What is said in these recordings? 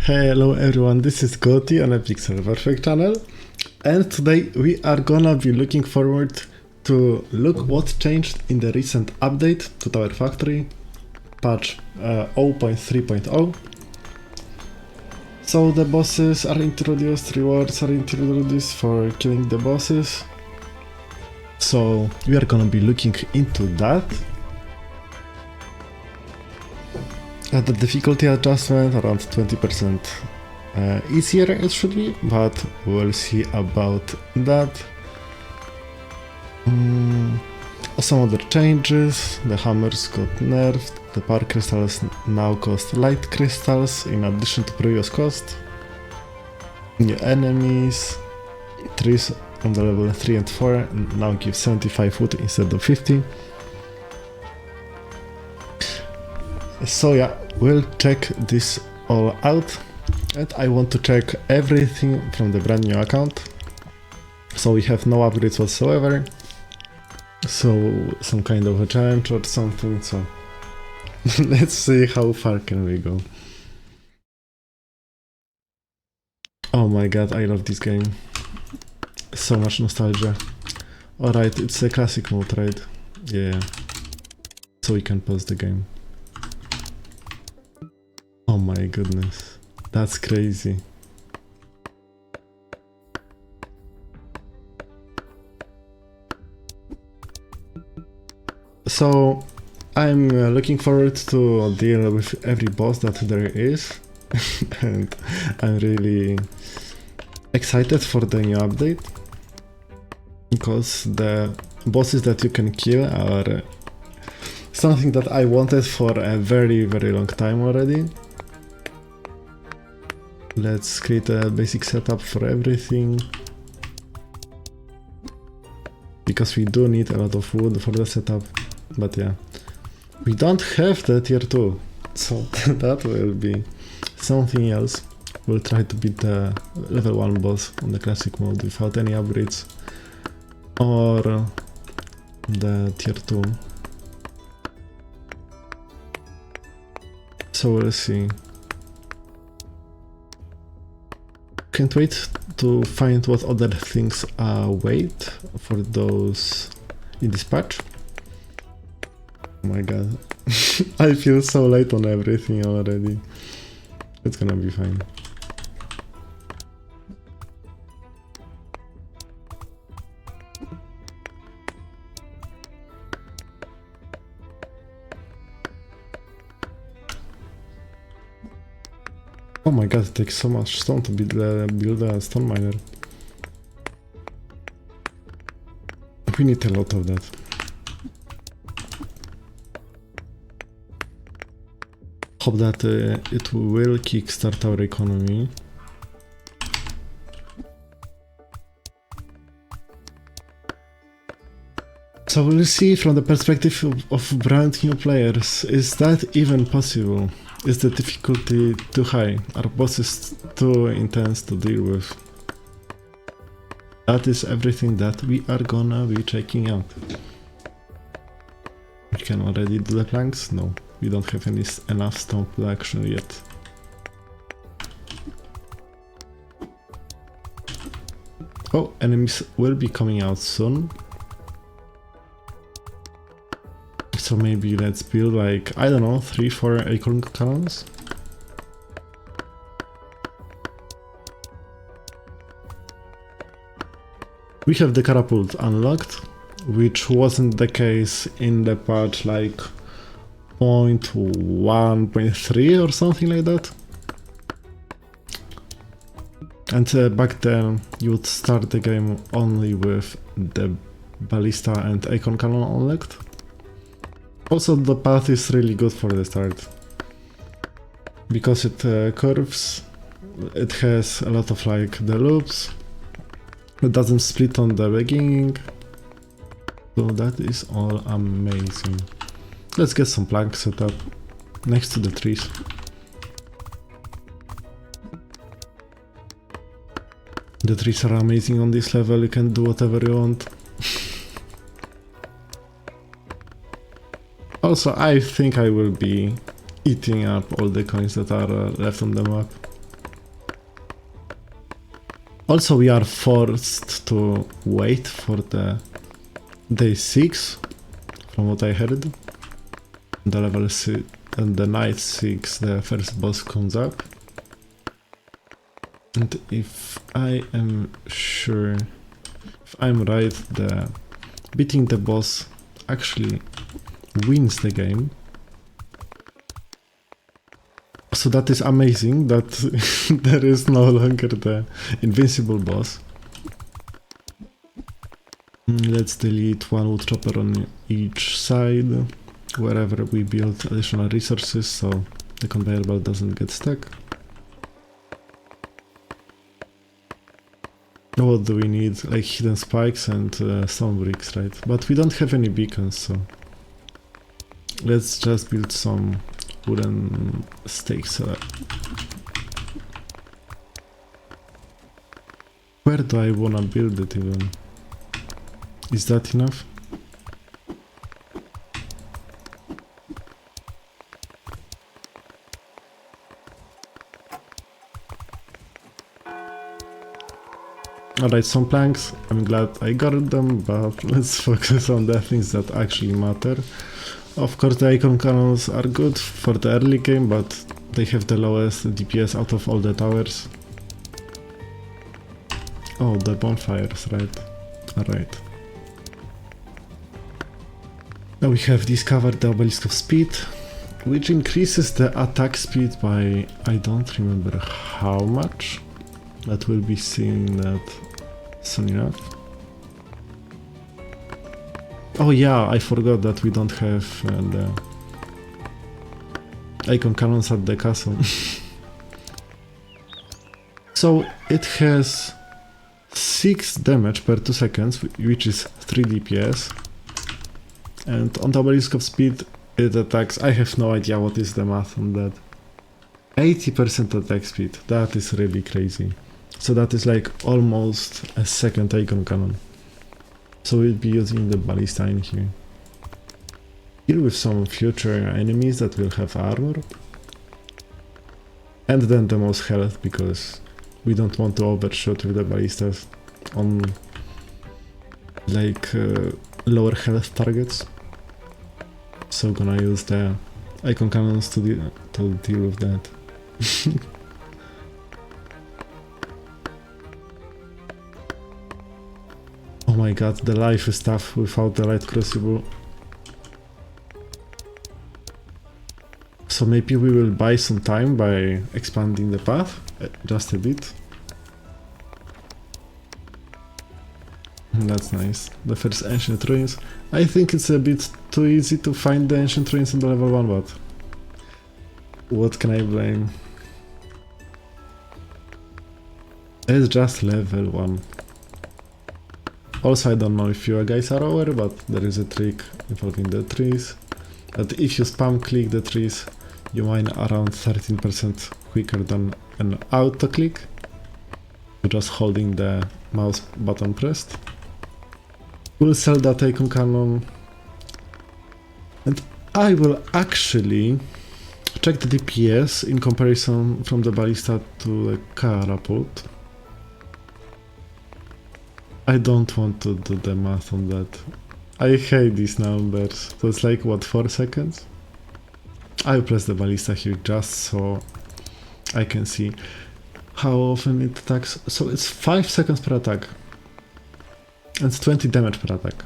Hello everyone, this is Goti on a Pixel Perfect channel, and today we are gonna be looking forward to look what changed in the recent update to Tower Factory, patch 0.3.0. So the bosses are introduced, rewards are introduced for killing the bosses, so we are gonna be looking into that. The difficulty adjustment around 20% easier it should be, but we'll see about that. Some other changes: the hammers got nerfed, the power crystals now cost light crystals in addition to previous cost. New enemies, trees on the level 3 and 4 now give 75 wood instead of 50. So yeah, we'll check this all out, and I want to check everything from the brand new account, so we have no upgrades whatsoever, so some kind of a challenge or something, so let's see how far can we go. Oh my god, I love this game, so much nostalgia. Alright, it's a classic mode, right? Yeah, so we can pause the game. Oh my goodness, that's crazy. So I'm looking forward to deal with every boss that there is and I'm really excited for the new update, because the bosses that you can kill are something that I wanted for a very long time already. Let's create a basic setup for everything, because we do need a lot of wood for the setup, but yeah, we don't have the tier 2, so that will be something else. We'll try to beat the level 1 boss on the classic mode without any upgrades, or the tier 2. So we'll see. Can't wait to find what other things wait for those in this patch. Oh my god, I feel so late on everything already. It's gonna be fine. Oh my god, it takes so much stone to build a stone miner. We need a lot of that. Hope that it will kickstart our economy. So we'll see from the perspective of brand new players, is that even possible? Is the difficulty too high? Are bosses too intense to deal with? That is everything that we are gonna be checking out. We can already do the planks? No, we don't have enough stone production yet. Oh, enemies will be coming out soon. So maybe let's build like, I don't know, 3-4 acorn cannons. We have the catapult unlocked, which wasn't the case in the patch like 0.1.3 or something like that. And back then you would start the game only with the ballista and acorn cannon unlocked. Also, the path is really good for the start, because it curves, it has a lot of like the loops, it doesn't split on the beginning, so that is all amazing. Let's get some planks set up next to the trees. The trees are amazing on this level, you can do whatever you want. Also, I think I will be eating up all the coins that are left on the map. Also, we are forced to wait for the day 6, from what I heard. The level 6 and the night 6, the first boss comes up. And if I am sure, if I'm right, beating the boss actually wins the game. So that is amazing that there is no longer the invincible boss. Let's delete one wood chopper on each side, wherever we build additional resources, so the conveyor belt doesn't get stuck. What do we need? Like hidden spikes and stone bricks, right? But we don't have any beacons, so let's just build some wooden stakes. Where do I wanna build it even? Is that enough? Alright, some planks. I'm glad I got them, but let's focus on the things that actually matter. Of course, the icon cannons are good for the early game, but they have the lowest DPS out of all the towers. Oh, the bonfires, right? Alright. Now we have discovered the obelisk of speed, which increases the attack speed by, I don't remember how much. That will be seen that soon enough. Oh yeah, I forgot that we don't have the icon cannons at the castle. So it has 6 damage per 2 seconds, which is 3 DPS. And on the obelisk of speed it attacks, I have no idea what is the math on that. 80% attack speed, that is really crazy. So that is like almost a second icon cannon. So we'll be using the ballista in here. Deal with some future enemies that will have armor. And then the most health, because we don't want to overshoot with the ballistas on like lower health targets. So gonna use the icon cannons to deal with that. Oh my god, the life is tough without the light crucible. So maybe we will buy some time by expanding the path, just a bit. That's nice. The first ancient ruins. I think it's a bit too easy to find the ancient ruins on the level 1, but what can I blame? It's just level 1. Also, I don't know if you guys are aware, but there is a trick involving the trees, that if you spam click the trees, you mine around 13% quicker than an auto click, just holding the mouse button pressed. We'll sell that icon cannon, and I will actually check the DPS in comparison from the ballista to the catapult. I don't want to do the math on that. I hate these numbers. So it's like, what, 4 seconds? I'll press the ballista here just so I can see how often it attacks. So it's 5 seconds per attack. And it's 20 damage per attack.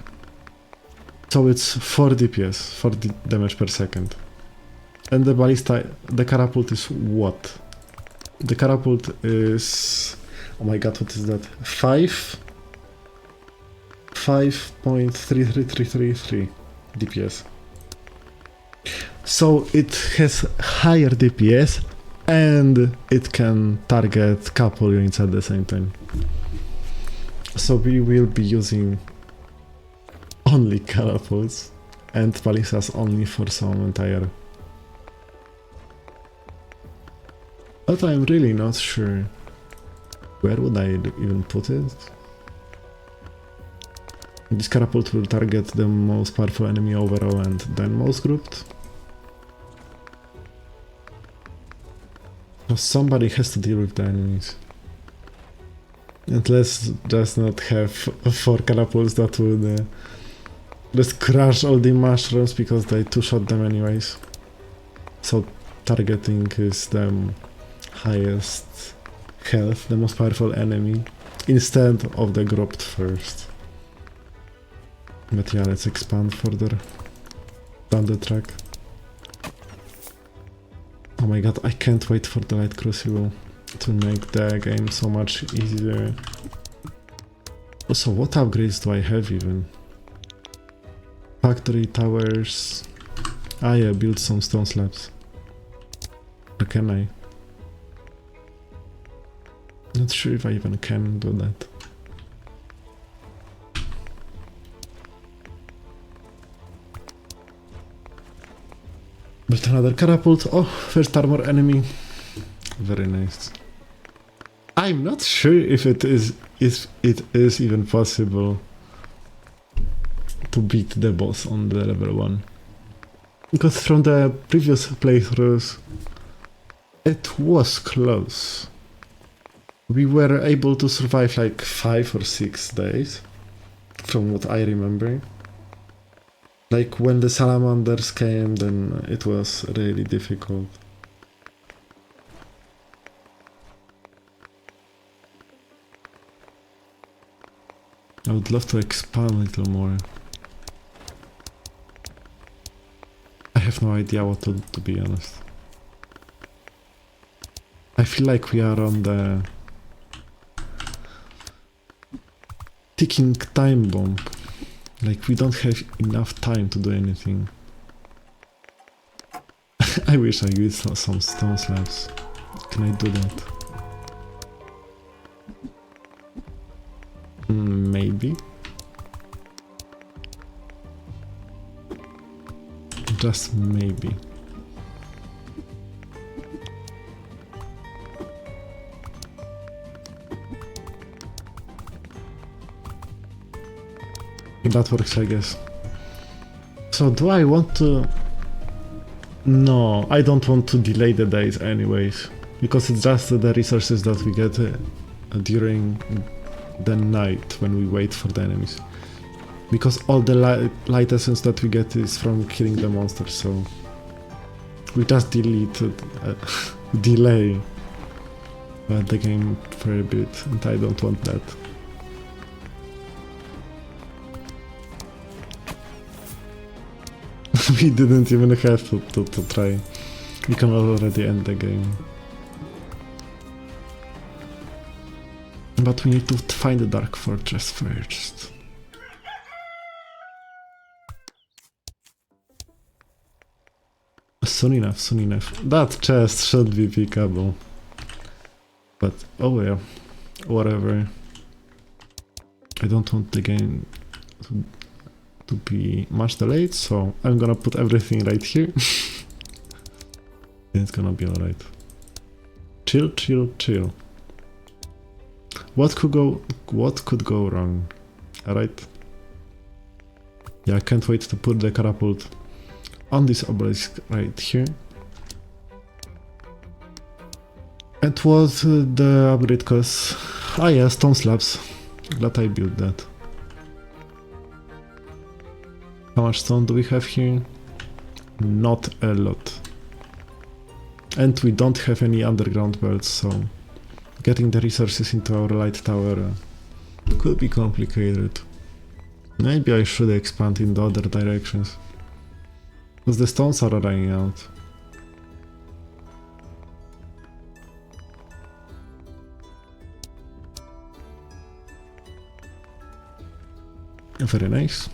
So it's 4 DPS, 4 damage per second. And the ballista, the catapult is what? The catapult is... oh my god, what is that? 5.33333 DPS. So it has higher DPS and it can target couple units at the same time. So we will be using only catapults and ballistas only for some entire. But I'm really not sure where would I even put it. This catapult will target the most powerful enemy overall and then most grouped. So somebody has to deal with the enemies. And let's just not have 4 catapults that would just crush all the mushrooms because they two-shot them anyways. So targeting is the highest health, the most powerful enemy, instead of the grouped first. But yeah, let's expand further down the track. Oh my god, I can't wait for the Light Crucible to make the game so much easier. Also, what upgrades do I have even? Factory towers. Ah yeah, build some stone slabs. Or can I? Not sure if I even can do that. Build another catapult. Oh, first armor enemy. Very nice. I'm not sure if it is even possible to beat the boss on the level 1. Because from the previous playthroughs, it was close. We were able to survive like 5 or 6 days, from what I remember. Like when the salamanders came, then it was really difficult. I would love to expand a little more. I have no idea what to do, to be honest. I feel like we are on the ticking time bomb. Like we don't have enough time to do anything. I wish I used some stone slabs. Can I do that? Maybe. Just maybe. That works, I guess. So do I want to... No, I don't want to delay the days anyways, because it's just the resources that we get during the night when we wait for the enemies. Because all the light essence that we get is from killing the monsters, so we just delay the game for a bit, and I don't want that. We didn't even have to try. We can already end the game. But we need to find the Dark Fortress first. Soon enough, soon enough. That chest should be pickable. But, oh yeah, whatever. I don't want the game to be much delayed, so I'm gonna put everything right here. It's gonna be alright. Chill, chill, chill. What could go wrong? Alright. Yeah, I can't wait to put the catapult on this obelisk right here. It was the upgrade cause... Ah yeah, stone slabs. Glad I built that. How much stone do we have here? Not a lot. And we don't have any underground belts, so getting the resources into our light tower could be complicated. Maybe I should expand in the other directions, because the stones are running out. Very nice.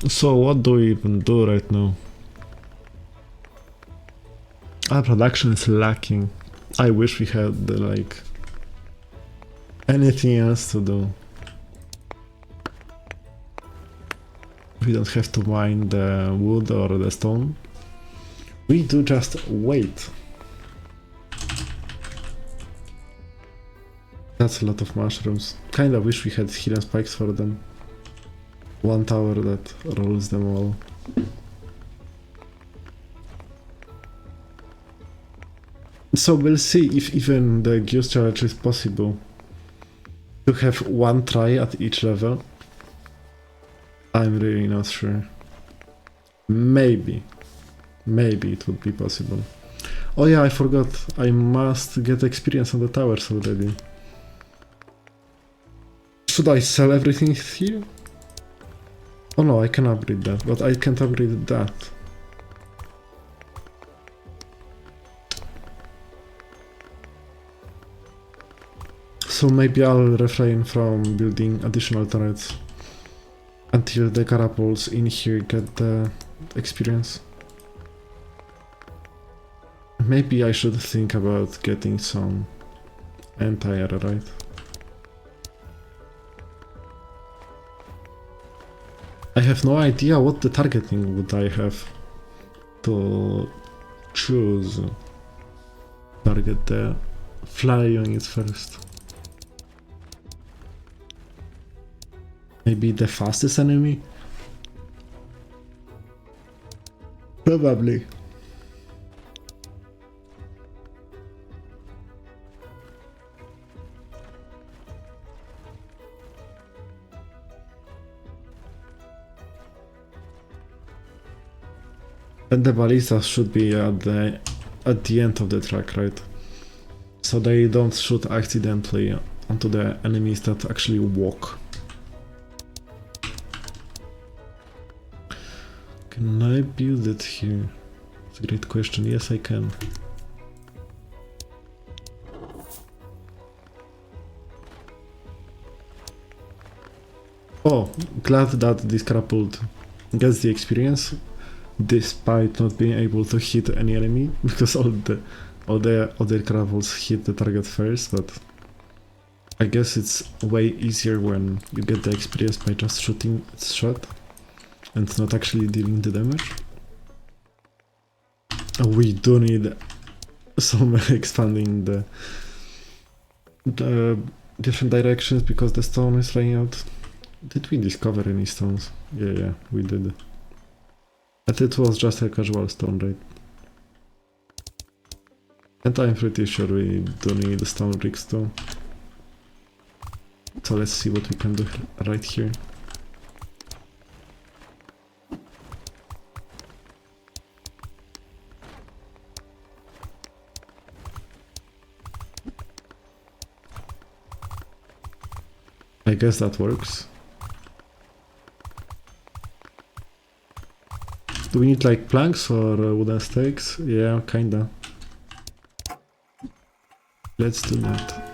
So what do we even do right now? Our production is lacking. I wish we had like anything else to do. We don't have to mine the wood or the stone. We do just wait. That's a lot of mushrooms. Kinda wish we had hidden spikes for them. One tower that rolls them all. So we'll see if even the Gears challenge is possible to have one try at each level. I'm really not sure. Maybe it would be possible. Oh yeah, I forgot. I must get experience on the towers already. Should I sell everything here? Oh no, I can upgrade that, but I can't upgrade that. So maybe I'll refrain from building additional turrets until the catapults in here get the experience. Maybe I should think about getting some anti-air, right? I have no idea what the targeting would I have to choose. Target the fly units first. Maybe the fastest enemy? Probably. And the ballistas should be at the end of the track, right? So they don't shoot accidentally onto the enemies that actually walk. Can I build it here? It's a great question. Yes, I can. Oh, glad that this catapult gets the experience, despite not being able to hit any enemy, because all the other catapults hit the target first, but I guess it's way easier when you get the experience by just shooting its shot and not actually dealing the damage. We do need some expanding the different directions because the stone is running out. Did we discover any stones? Yeah, we did. But it was just a casual stone, right? And I'm pretty sure we do need stone bricks too. So let's see what we can do right here. I guess that works. Do we need like planks or wooden stakes? Yeah, kinda. Let's do that.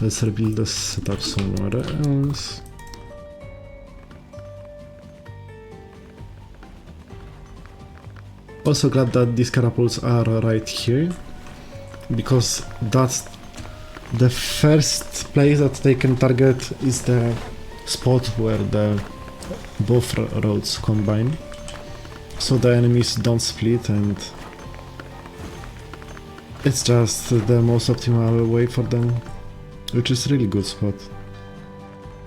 Let's rebuild the setup somewhere else. Also glad that these catapults are right here, because that's the first place that they can target is the spot where the both roads combine, so the enemies don't split, and it's just the most optimal way for them, which is really good spot.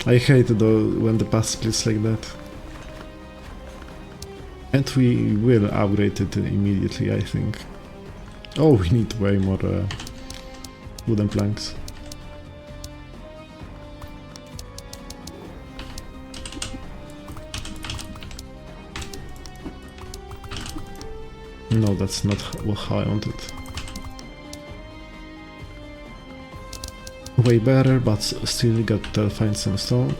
I hate though when the path splits like that. And we will upgrade it immediately, I think. Oh, we need way more wooden planks. No, that's not how I want it. Way better, but still got to find some stone.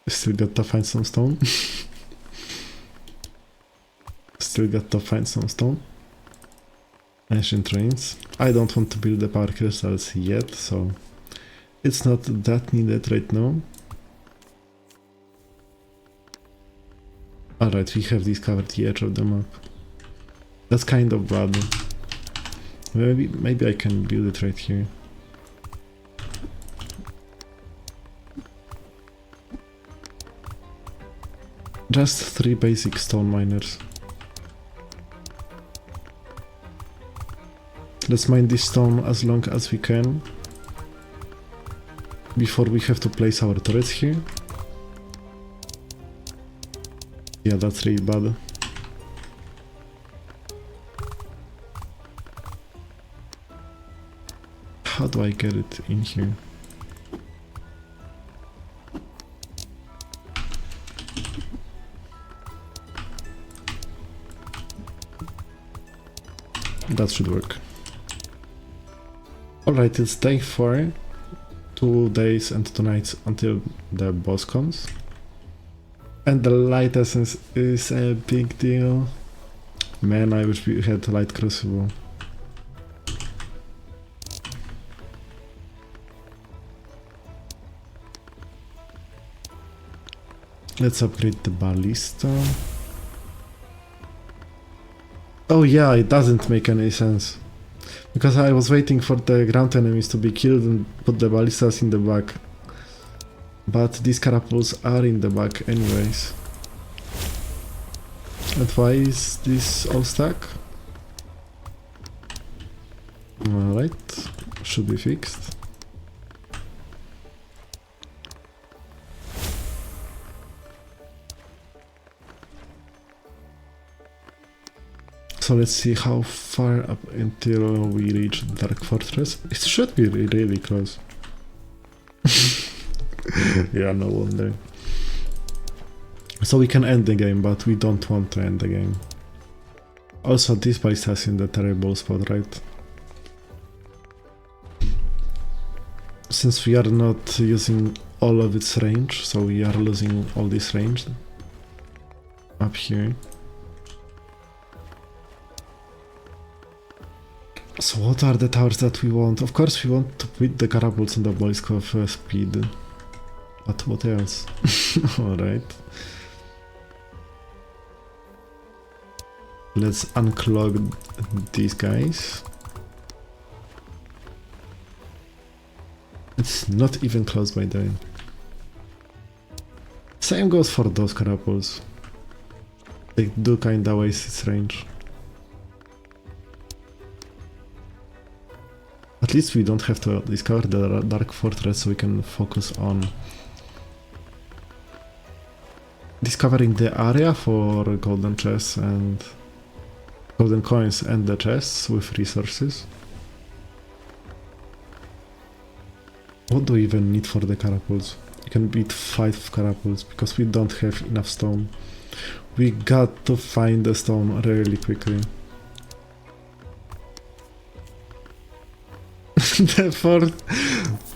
Still got to find some stone. Still got to find some stone. Ancient trains. I don't want to build the power crystals yet, so it's not that needed right now. Alright, we have discovered the edge of the map. That's kind of bad. Maybe I can build it right here. Just 3 basic stone miners. Let's mine this stone as long as we can before we have to place our turrets here. Yeah, that's really bad. How do I get it in here? That should work. Alright, it's day 4. 2 days and 2 nights until the boss comes. And the light essence is a big deal. Man, I wish we had light crucible. Let's upgrade the ballista. Oh yeah, it doesn't make any sense. Because I was waiting for the ground enemies to be killed and put the ballistas in the back. But these catapults are in the back anyways. And why is this all stuck? Alright, should be fixed. So let's see how far up until we reach Dark Fortress. It should be really close. Yeah, no wonder. So we can end the game, but we don't want to end the game. Also, this ballista is in the terrible spot, right? Since we are not using all of its range, so we are losing all this range up here. So what are the towers that we want? Of course we want to put the catapults on the ballista of speed. But what else? Alright. Let's unclog these guys. It's not even close by the way. Same goes for those catapults. They do kinda waste its range. At least we don't have to discover the Dark Fortress, so we can focus on discovering the area for golden chests and golden coins and the chests with resources. What do we even need for the catapults? We can beat 5 catapults because we don't have enough stone. We got to find the stone really quickly. Therefore,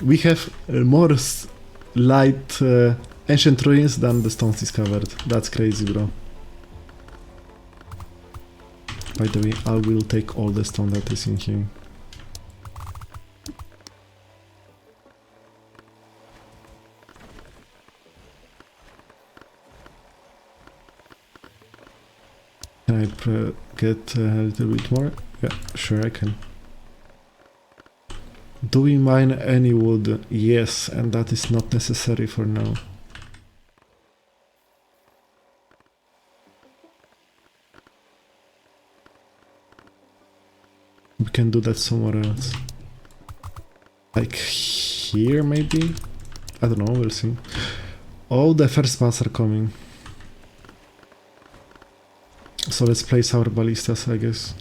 we have more light ancient ruins than the stones discovered. That's crazy, bro. By the way, I will take all the stone that is in here. Can I get a little bit more? Yeah, sure I can. Do we mine any wood? Yes, and that is not necessary for now. We can do that somewhere else. Like here, maybe? I don't know, we'll see. Oh, the first bats are coming. So let's place our ballistas, I guess.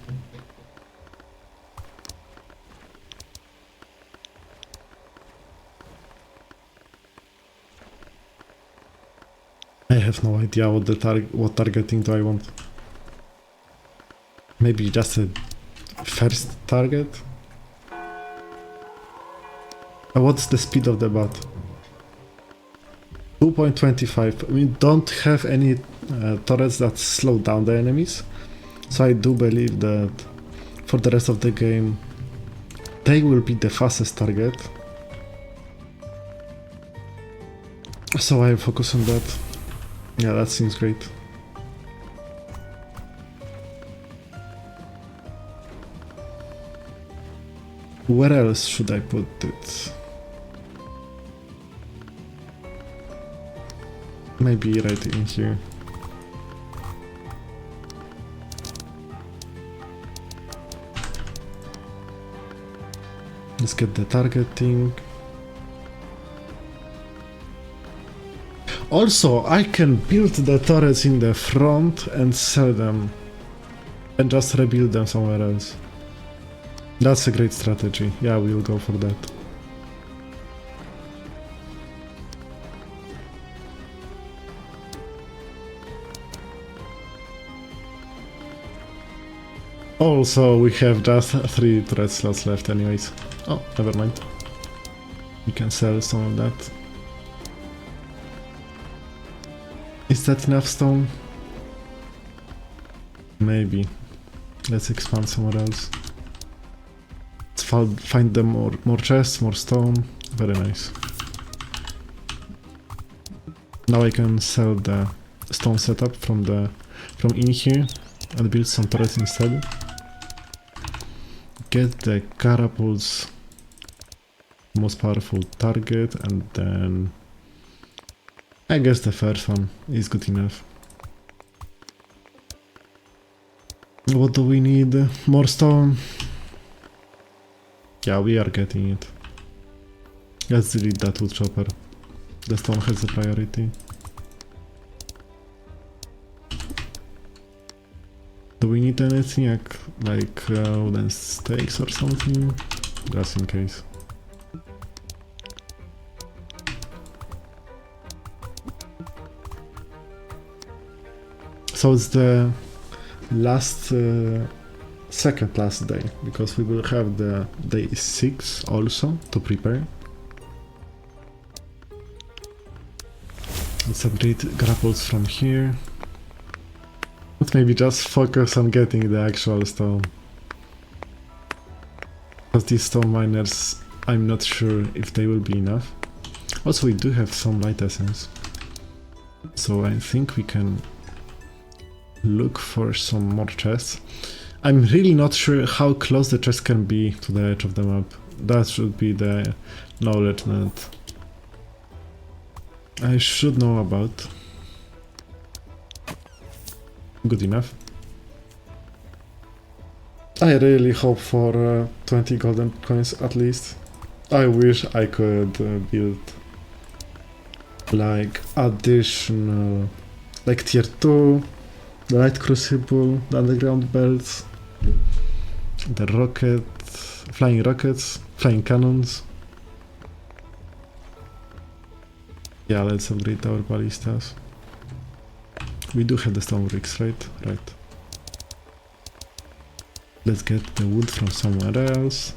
I have no idea what targeting do I want. Maybe just a first target? What's the speed of the bat? 2.25. We don't have any turrets that slow down the enemies, so I do believe that for the rest of the game they will be the fastest target. So I focus on that. Yeah, that seems great. Where else should I put it? Maybe right in here. Let's get the targeting. Also, I can build the turrets in the front and sell them. And just rebuild them somewhere else. That's a great strategy. Yeah, we'll go for that. Also, we have just 3 turret slots left anyways. Oh, never mind. We can sell some of that. Is that enough stone? Maybe. Let's expand somewhere else. Let's find them more chests, more stone. Very nice. Now I can sell the stone setup from in here and build some turrets instead. Get the catapults, most powerful target, and then I guess the first one is good enough. What do we need? More stone? Yeah, we are getting it. Let's delete that wood chopper. The stone has a priority. Do we need anything like wooden stakes or something? Just in case. So it's the last, second last day, because we will have the day 6 also to prepare. Let's upgrade grapples from here. But maybe just focus on getting the actual stone. Because these stone miners, I'm not sure if they will be enough. Also, we do have some light essence. So I think we can look for some more chests. I'm really not sure how close the chest can be to the edge of the map. That should be the knowledge that I should know about. Good enough. I really hope for 20 golden coins at least. I wish I could build like additional, like tier 2, the light crucible, the underground belts, the flying rockets, flying cannons. Yeah, let's upgrade our ballistas. We do have the stone bricks, right? Right. Let's get the wood from somewhere else.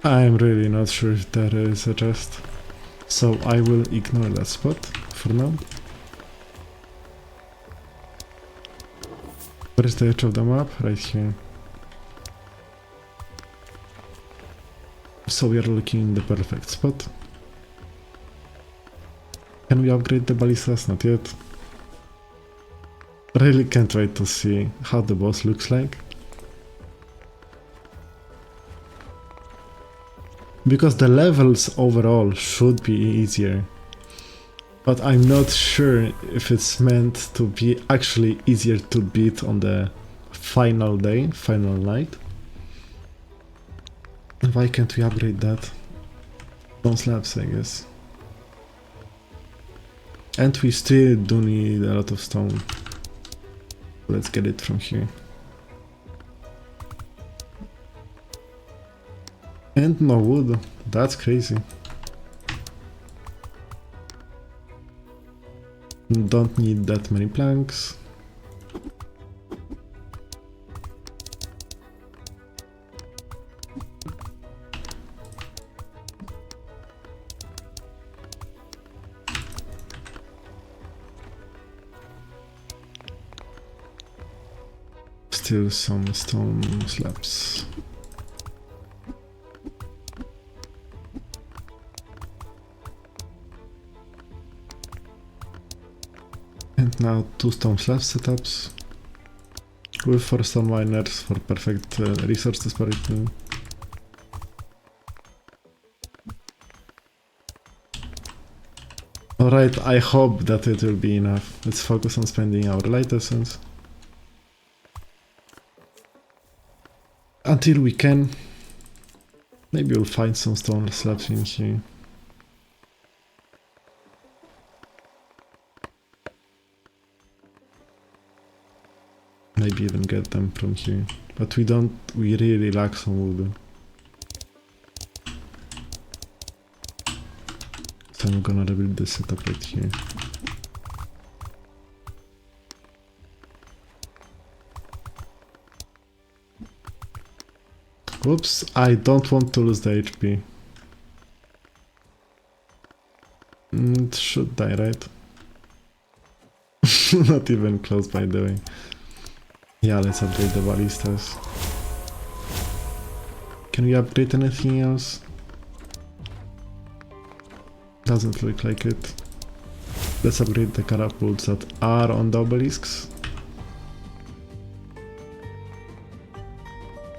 I'm really not sure if there is a chest, so I will ignore that spot for now. Where is the edge of the map? Right here. So we are looking in the perfect spot. Can we upgrade the ballistas? Not yet. Really can't wait to see how the boss looks like. Because the levels overall should be easier. But I'm not sure if it's meant to be actually easier to beat on the final day, final night. Why can't we upgrade that? Stone slabs, I guess. And we still do need a lot of stone. Let's get it from here. And no wood. That's crazy. Don't need that many planks. Still some stone slabs. And now 2 stone slab setups with 4 stone miners for perfect resource disparity. Alright, I hope that it will be enough. Let's focus on spending our light essence. Until we can. Maybe we'll find some stone slabs in here. Maybe even get them from here. But we really lack some wood. So I'm gonna rebuild this setup right here. Whoops, I don't want to lose the HP. It should die, right? Not even close, by the way. Yeah, let's upgrade the ballistas. Can we upgrade anything else? Doesn't look like it. Let's upgrade the catapults that are on the obelisks.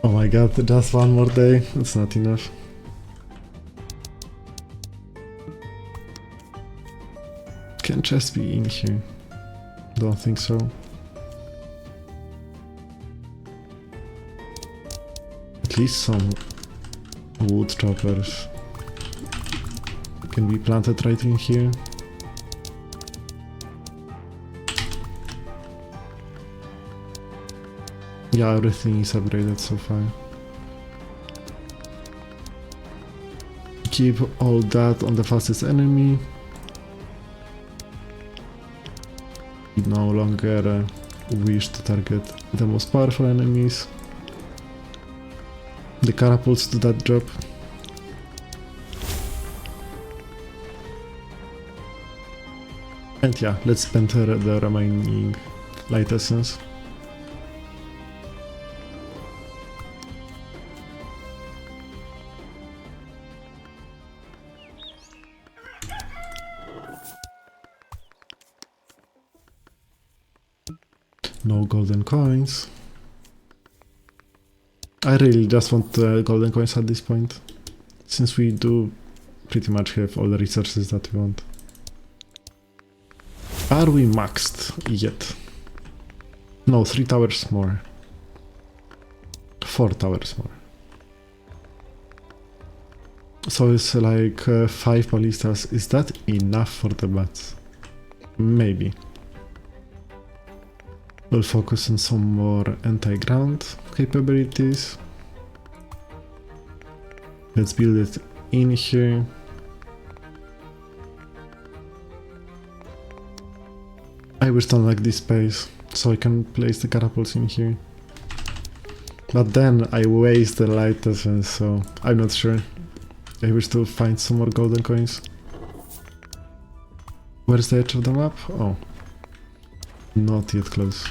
Oh my god, just one more day. That's not enough. Can chests be in here? Don't think so. At least some wood choppers can be planted right in here. Yeah, everything is upgraded so far. Keep all that on the fastest enemy. We no longer wish to target the most powerful enemies. The catapults do that job. And yeah, let's spend the remaining light essence. No golden coins. I really just want golden coins at this point, since we do pretty much have all the resources that we want. Are we maxed yet? No, 3 towers more. 4 towers more. So it's like 5 ballistas. Is that enough for the bats? Maybe. We'll focus on some more anti-ground capabilities. Let's build it in here. I wish don't like this space, so I can place the catapults in here. But then I waste the light essence, so I'm not sure. I wish to find some more golden coins. Where's the edge of the map? Oh. Not yet close.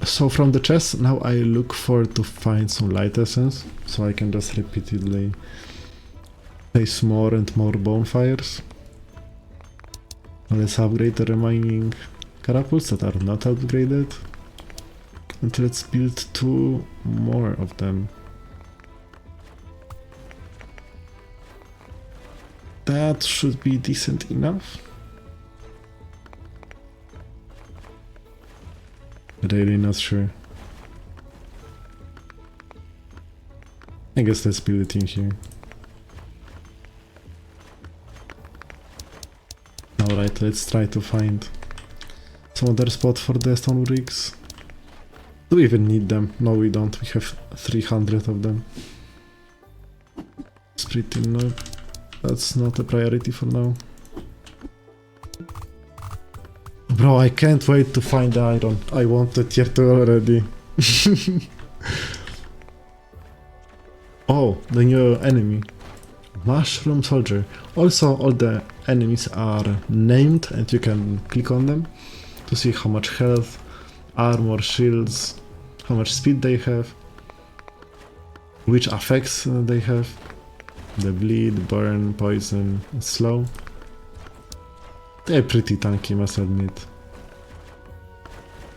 So from the chest, now I look forward to find some light essence, so I can just repeatedly place more and more bonfires. Let's upgrade the remaining catapults that are not upgraded, and let's build 2 more of them. That should be decent enough. Really not sure. I guess let's build it in here. Alright, let's try to find some other spot for the stone bricks. Do we even need them? No, we don't. We have 300 of them. It's pretty no. That's not a priority for now. Bro, I can't wait to find the iron. I want the tier 2 already. Oh, the new enemy. Mushroom Soldier. Also, all the enemies are named and you can click on them to see how much health, armor, shields, how much speed they have, which effects they have. The bleed, burn, poison, and slow. They're pretty tanky, must admit.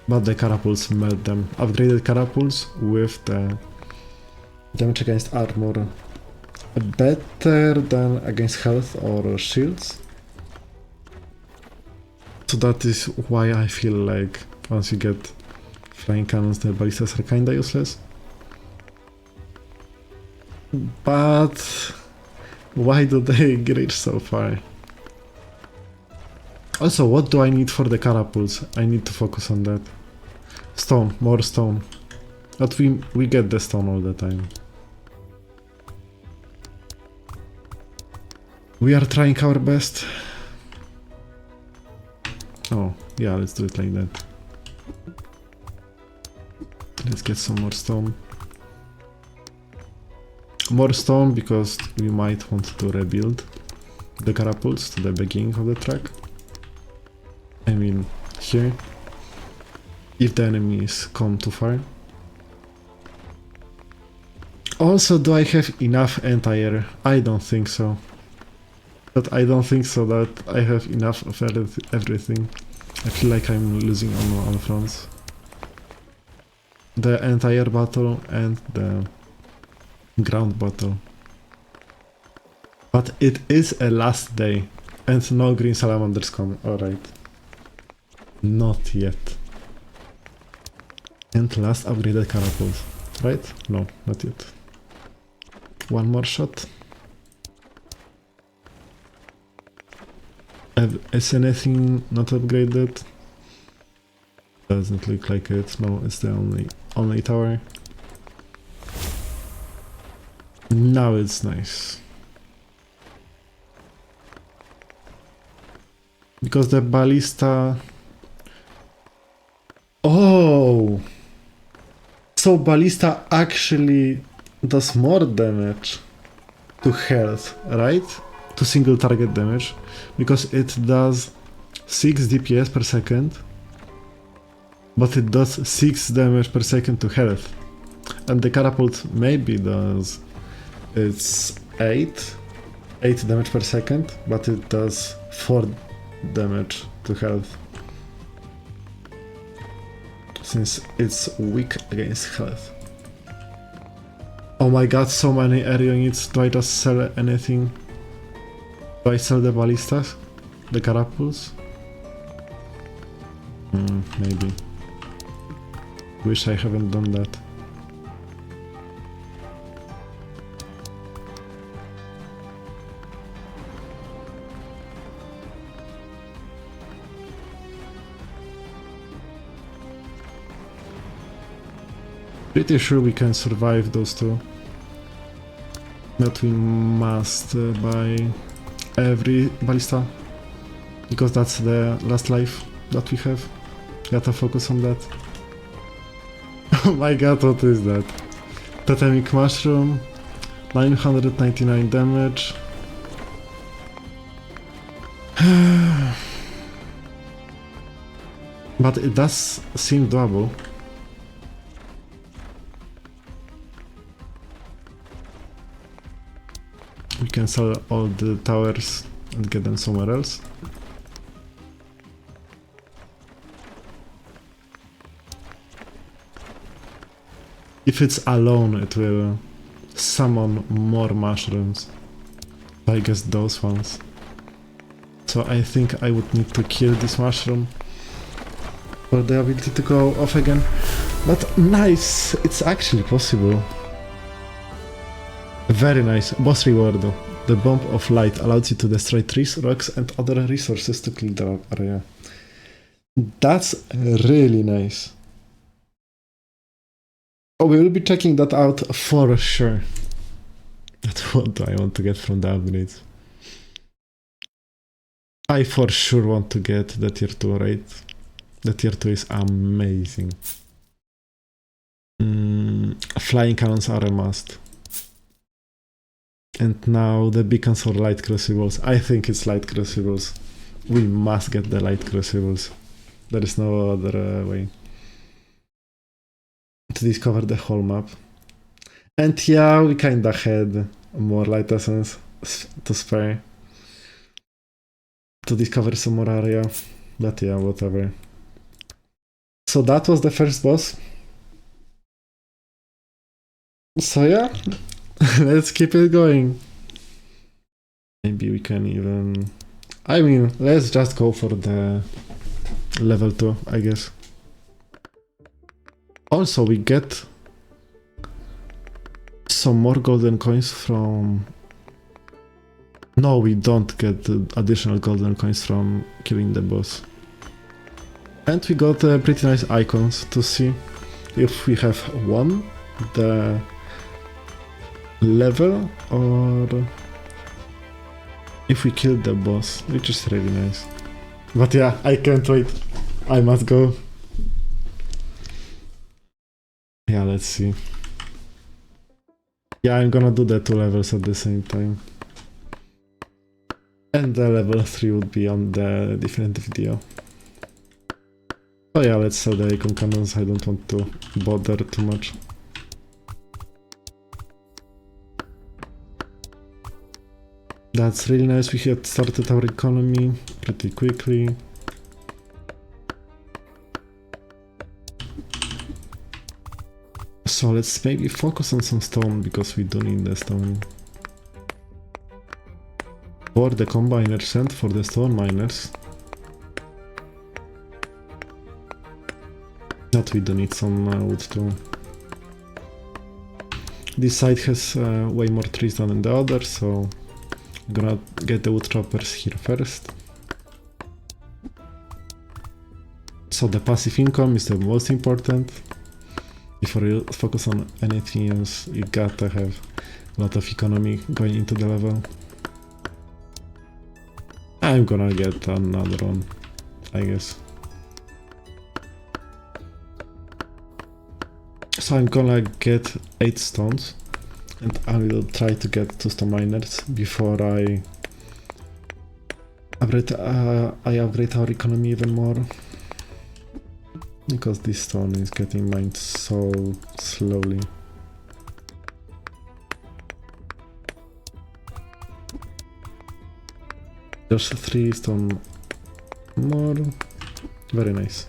But the catapults melt them. Upgraded catapults with the damage against armor better than against health or shields. So that is why I feel like once you get flying cannons, the ballistas are kinda useless. But why do they reach so far? Also, what do I need for the catapults? I need to focus on that. Stone, more stone. But we get the stone all the time. We are trying our best. Oh, yeah, let's do it like that. Let's get some more stone. More stone because we might want to rebuild the catapults to the beginning of the track. I mean, here. If the enemies come too far. Also, do I have enough anti-air? I don't think so. But I don't think so that I have enough of everything. I feel like I'm losing on fronts. The anti-air battle and the ground battle. But it is a last day. And no green salamanders come. Alright. Not yet. And last upgraded catapult. Right? No, not yet. One more shot. Is anything not upgraded? Doesn't look like it. No, it's the only tower. Now it's nice. Because the ballista... Oh! So ballista actually does more damage to health, right? To single target damage. Because it does 6 DPS per second. But it does 6 damage per second to health. And the catapult maybe does... It's 8 damage per second, but it does 4 damage to health. Since it's weak against health. Oh my god, so many area units. Do I just sell anything? Do I sell the ballistas? The catapults? Maybe. Wish I haven't done that. Pretty sure we can survive those two. But we must buy every ballista. Because that's the last life that we have. Gotta focus on that. Oh my god, what is that? Totemic mushroom. 999 damage. But it does seem doable. We can sell all the towers and get them somewhere else. If it's alone, it will summon more mushrooms. I guess those ones. So I think I would need to kill this mushroom for the ability to go off again. But nice! It's actually possible. Very nice. Boss reward though. The Bomb of Light allows you to destroy trees, rocks and other resources to clear the area. That's really nice. Oh, we will be checking that out for sure. That's what I want to get from the upgrades. I for sure want to get the tier 2, right? The tier 2 is amazing. Flying cannons are a must. And now the beacons or light crucibles. I think it's light crucibles. We must get the light crucibles. There is no other way to discover the whole map. And yeah, we kinda had more light essence to spare. to discover some more area. But yeah, whatever. So that was the first boss. So yeah, let's keep it going. Maybe we can even... I mean, let's just go for the level 2, I guess. Also, we get some more golden coins from... No, we don't get additional golden coins from killing the boss. And we got pretty nice icons to see if we have won the level or if we killed the boss, which is really nice. But yeah, I can't wait. I must go. Yeah, let's see. Yeah, I'm gonna do the 2 levels at the same time. And the level 3 would be on the different video. Oh yeah, let's sell the icon cannons, I don't want to bother too much. That's really nice, we had started our economy pretty quickly. So let's maybe focus on some stone, because we do need the stone. For the combiners and for the stone miners. That we do need some wood too. This side has way more trees than the other, so I'm gonna get the wood choppers here first. So the passive income is the most important. Before you focus on anything else, you gotta have a lot of economy going into the level. I'm gonna get another one, I guess. So I'm gonna get 8 stones, and I will try to get 2 stone miners before I upgrade our economy even more. Because this stone is getting mined so slowly. There's 3 stone more. Very nice.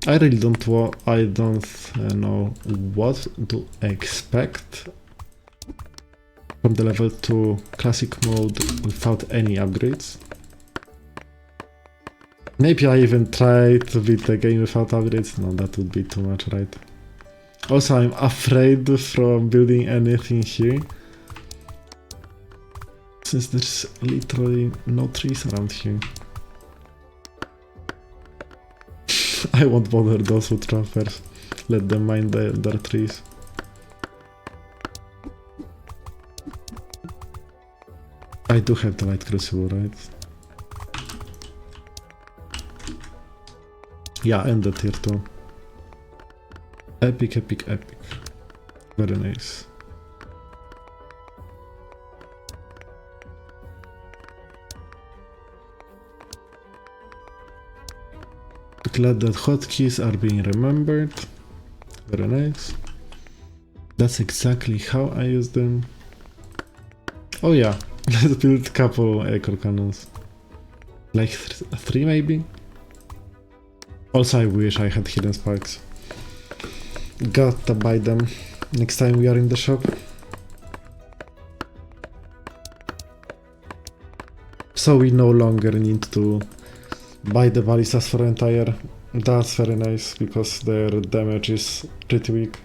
I really don't know what to expect from the level 2 classic mode without any upgrades. Maybe I even try to beat the game without upgrades. No, that would be too much, right? Also, I'm afraid from building anything here, since there's literally no trees around here. I won't bother those wood choppers. Let them mine their trees. I do have the light crucible, right? Yeah, and the tier 2. Epic, epic, epic. Very nice. Glad that hotkeys are being remembered. Very nice. That's exactly how I use them. Oh yeah, let's build a couple echo cannons. Like 3 maybe? Also, I wish I had hidden sparks. Gotta buy them next time we are in the shop. So we no longer need to buy the ballistas for entire. That's very nice, because their damage is pretty weak.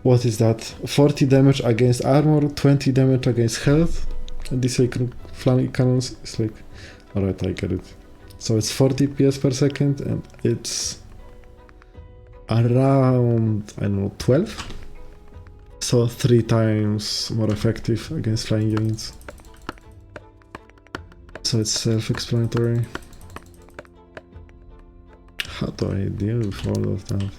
What is that? 40 damage against armor, 20 damage against health. And these flaming cannons is like... Alright, I get it. So it's 40 PS per second, and it's around, I don't know, 12? So 3 times more effective against flying units. So it's self-explanatory. How do I deal with all of that?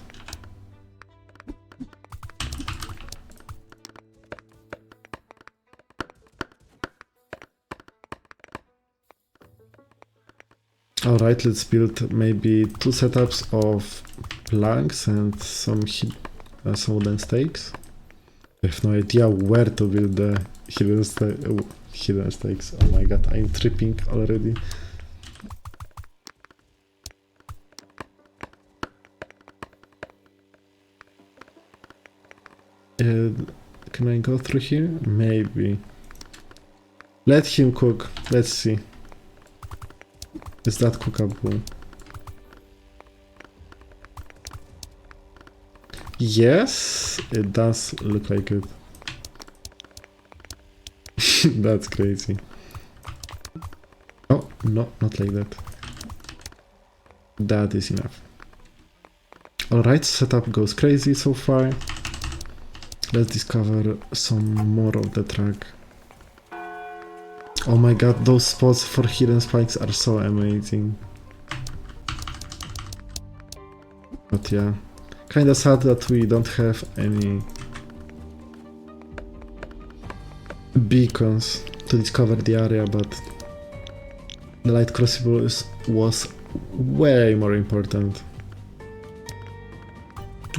Alright, let's build maybe 2 setups of planks and some wooden stakes. I have no idea where to build the hidden stakes. Oh my god, I'm tripping already. Can I go through here? Maybe. Let him cook. Let's see. Is that cookable? Yes, it does look like it. That's crazy. Oh, no, not like that. That is enough. Alright, setup goes crazy so far. Let's discover some more of the track. Oh my god, those spots for hidden spikes are so amazing. But yeah, kinda sad that we don't have any beacons to discover the area, but the light crucible was way more important.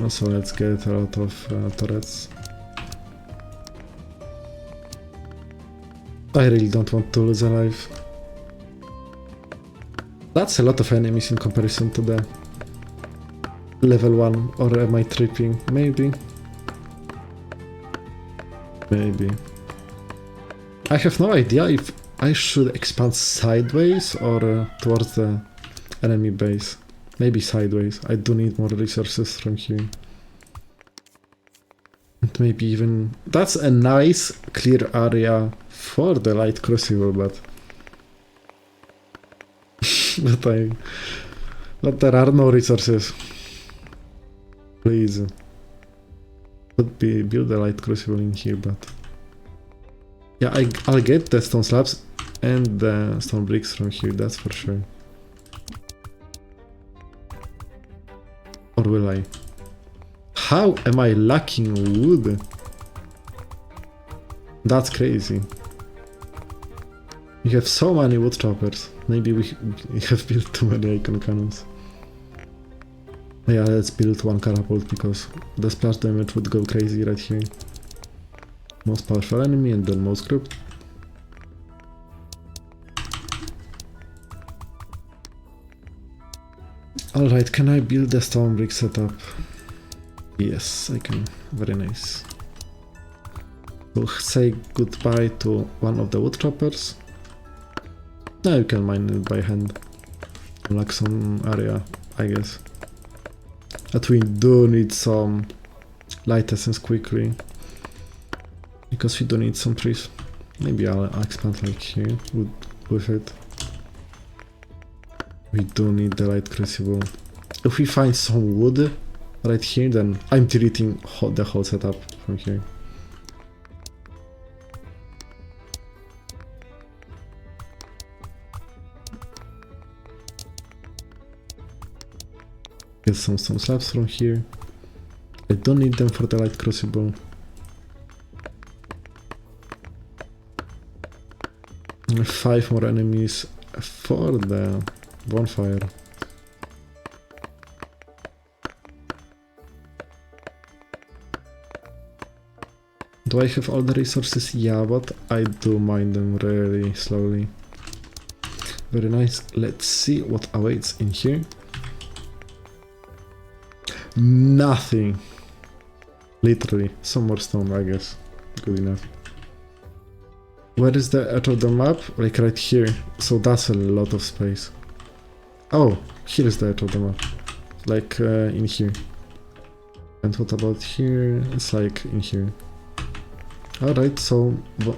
Also, let's get a lot of turrets. I really don't want to lose a life. That's a lot of enemies in comparison to the level 1, or am I tripping? Maybe. Maybe. I have no idea if I should expand sideways or towards the enemy base. Maybe sideways. I do need more resources from here. And maybe even... That's a nice clear area for the light crucible, but... but there are no resources. Please. Could be build a light crucible in here, but... Yeah, I'll get the stone slabs and the stone bricks from here, that's for sure. Or will I? How am I lacking wood? That's crazy. We have so many wood choppers. Maybe we have built too many icon cannons. Yeah, let's build one catapult because the splash damage would go crazy right here. Most powerful enemy and then most group. Alright, can I build a stone brick setup? Yes, I can. Very nice. We'll say goodbye to one of the wood choppers. Now you can mine it by hand. Unlock some area, I guess. But we do need some light essence quickly. Because we do need some trees. Maybe I'll expand like here with it. We do need the light crucible. If we find some wood right here, then I'm deleting the whole setup from here. Get some stone slabs from here. I don't need them for the light crucible. Five more enemies for the bonfire. Do I have all the resources? Yeah, but I do mine them really slowly. Very nice. Let's see what awaits in here. Nothing. Literally. Some more stone, I guess. Good enough. Where is the edge of the map? Like right here. So that's a lot of space. Oh, here is the edge of the map. Like in here. And what about here? It's like in here. Alright, so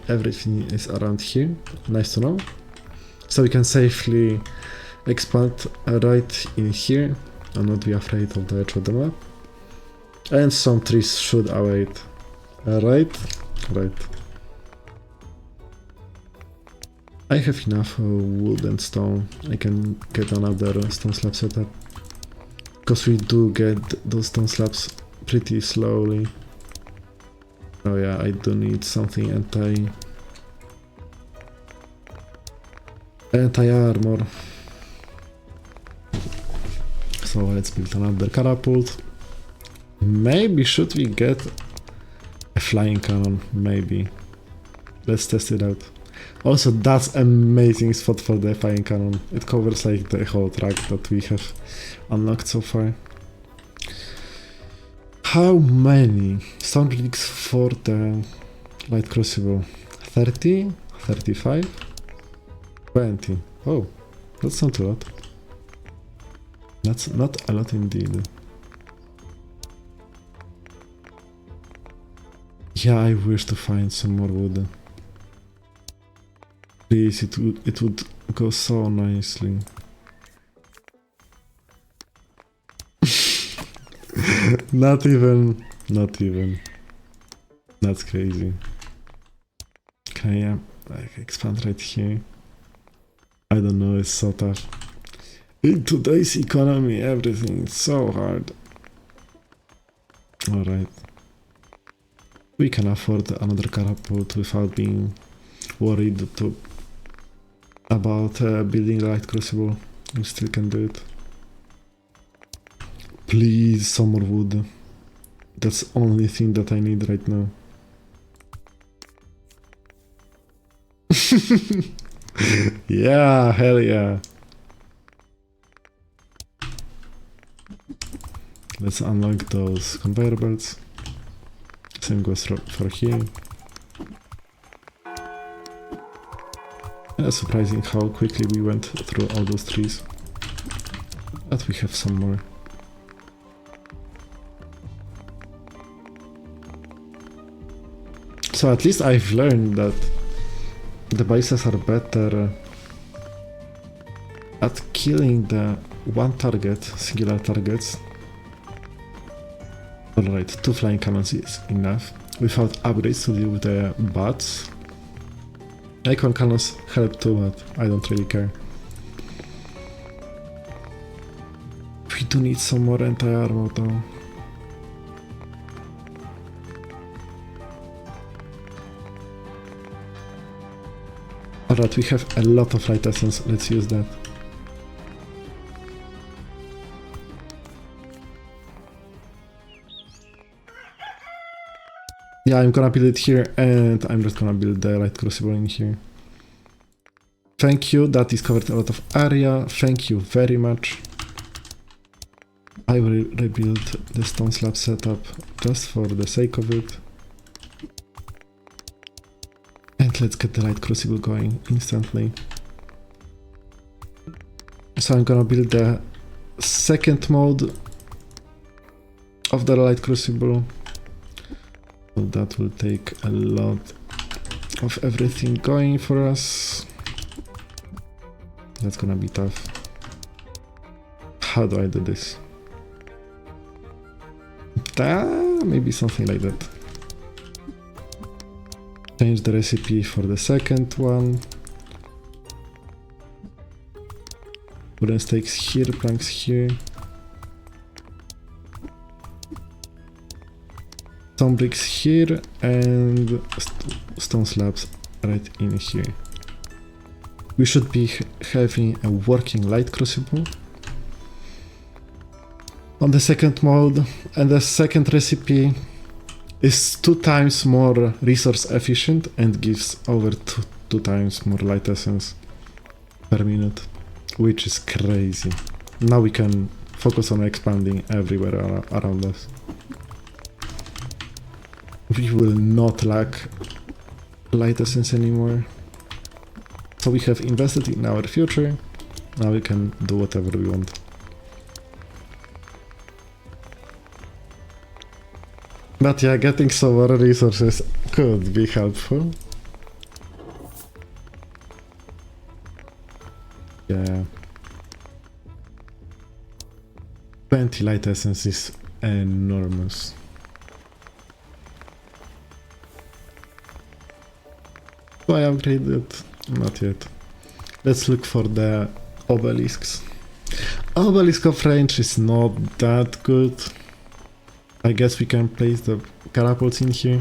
everything is around here. Nice to know. So we can safely expand right in here and not be afraid of the edge of the map. And some trees should await. Alright? Right. I have enough wood and stone. I can get another stone slab setup. Because we do get those stone slabs pretty slowly. Oh yeah, I do need something anti-armor. So let's build another catapult. Maybe should we get a flying cannon? Maybe. Let's test it out. Also, that's amazing spot for the flying cannon. It covers like the whole track that we have unlocked so far. How many stone relics for the light crucible? 30? 35? 20. Oh, that's not a lot. That's not a lot indeed. Yeah, I wish to find some more wood. Please, it would go so nicely. Not even. That's crazy. Can I like expand right here? I don't know, it's so tough. In today's economy, everything is so hard. Alright. We can afford another catapult without being worried about building the light crucible. We still can do it. Please, some more wood. That's the only thing that I need right now. Yeah, hell yeah. Let's unlock those conveyor belts. Same goes for here. It's surprising how quickly we went through all those trees. But we have some more. So at least I've learned that the ballistas are better at killing the one target, singular targets. Alright, 2 flying cannons is enough. Without upgrades to deal with the bats. Icon cannons help too, but I don't really care. We do need some more anti-armor though. Alright, we have a lot of light essence, let's use that. Yeah, I'm gonna build it here, and I'm just gonna build the light crucible in here. Thank you, that is covered a lot of area, thank you very much. I will rebuild the stone slab setup just for the sake of it. And let's get the light crucible going instantly. So I'm gonna build the second mode of the light crucible. So that will take a lot of everything going for us. That's gonna be tough. How do I do this? Maybe something like that. Change the recipe for the second one. Wooden stakes here, planks here. Stone bricks here and stone slabs right in here. We should be having a working light crucible on the second mode, and the second recipe is 2 times more resource efficient and gives over 2 times more light essence per minute, which is crazy. Now we can focus on expanding everywhere around us. We will not lack light essence anymore. So we have invested in our future. Now we can do whatever we want. But yeah, getting some more resources could be helpful. Yeah. 20 light essence is enormous. Do I upgrade it? Not yet. Let's look for the obelisks. Obelisk of range is not that good. I guess we can place the catapults in here.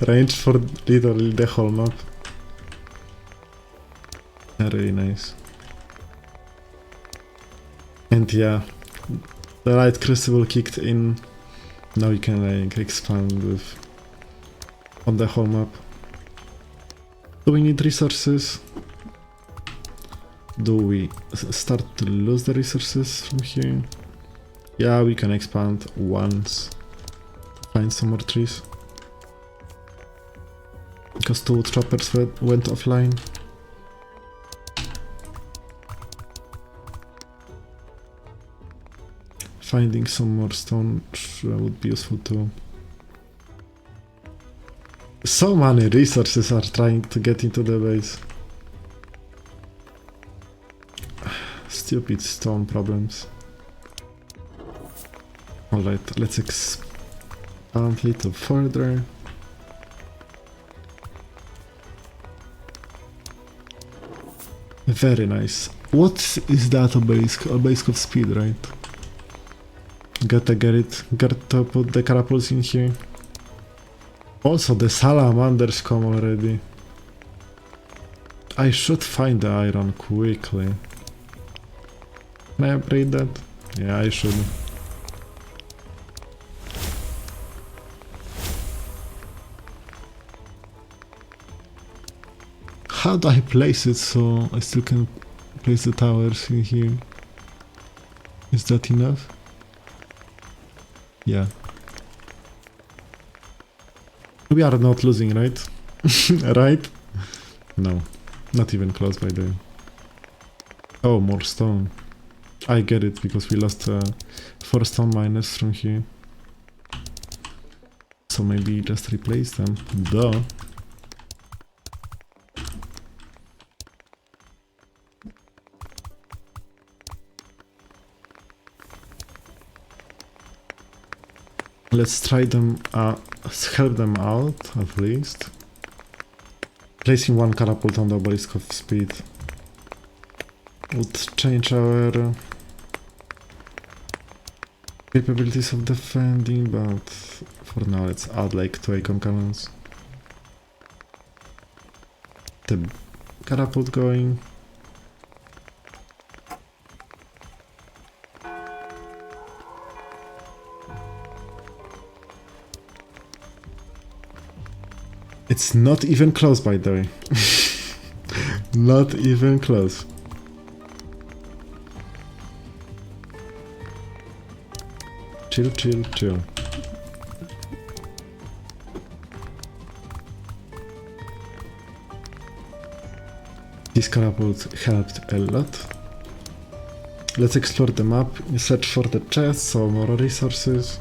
Range for literally the whole map. Really nice. And yeah, the light crucible kicked in. Now we can like expand with on the whole map. Do we need resources? Do we start to lose the resources from here? Yeah, we can expand once. Find some more trees. Because 2 choppers went offline. Finding some more stone would be useful too. So many resources are trying to get into the base. Stupid stone problems. Alright, let's expand a little further. Very nice. What is that obelisk? Obelisk of speed, right? Gotta get it. Gotta put the catapults in here. Also, the salamanders come already. I should find the iron quickly. Can I upgrade that? Yeah, I should. How do I place it so I still can place the towers in here? Is that enough? Yeah. We are not losing, right? Right? No. Not even close by the way. Oh, more stone. I get it, because we lost 4 stone miners from here. So maybe just replace them. Duh. Let's try them, help them out at least. Placing 1 catapult on the obelisk of speed would change our capabilities of defending, but for now let's add like 2 acorn cannons. The catapult going. It's not even close, by the way. Not even close. Chill, chill, chill. This catapult helped a lot. Let's explore the map, search for the chests, so more resources.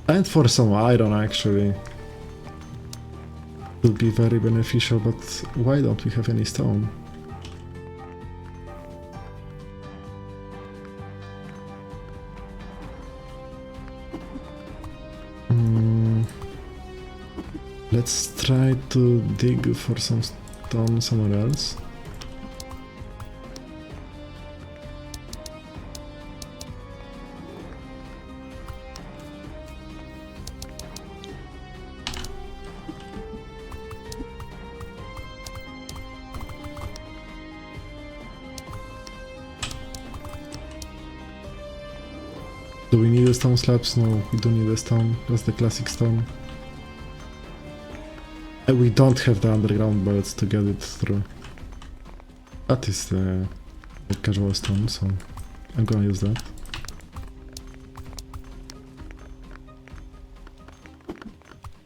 And for some iron, actually. Would be very beneficial, but why don't we have any stone? Let's try to dig for some stone somewhere else. Do we need a stone slabs? No, we don't need a stone. That's the classic stone. And we don't have the underground bullets to get it through. That is the casual stone, so I'm gonna use that.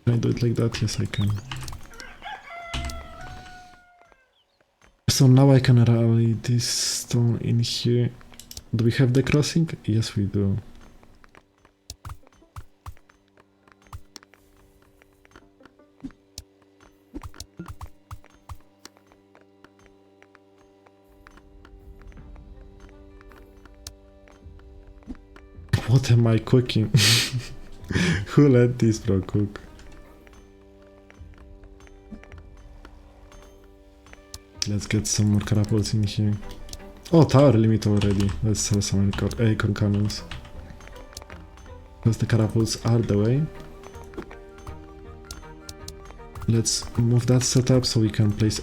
Can I do it like that? Yes, I can. So now I can rally this stone in here. Do we have the crossing? Yes, we do. What am I cooking? Who let this bro cook? Let's get some more catapults in here. Oh, tower limit already. Let's sell some acorn cannons. Because the catapults are the way. Let's move that setup so we can place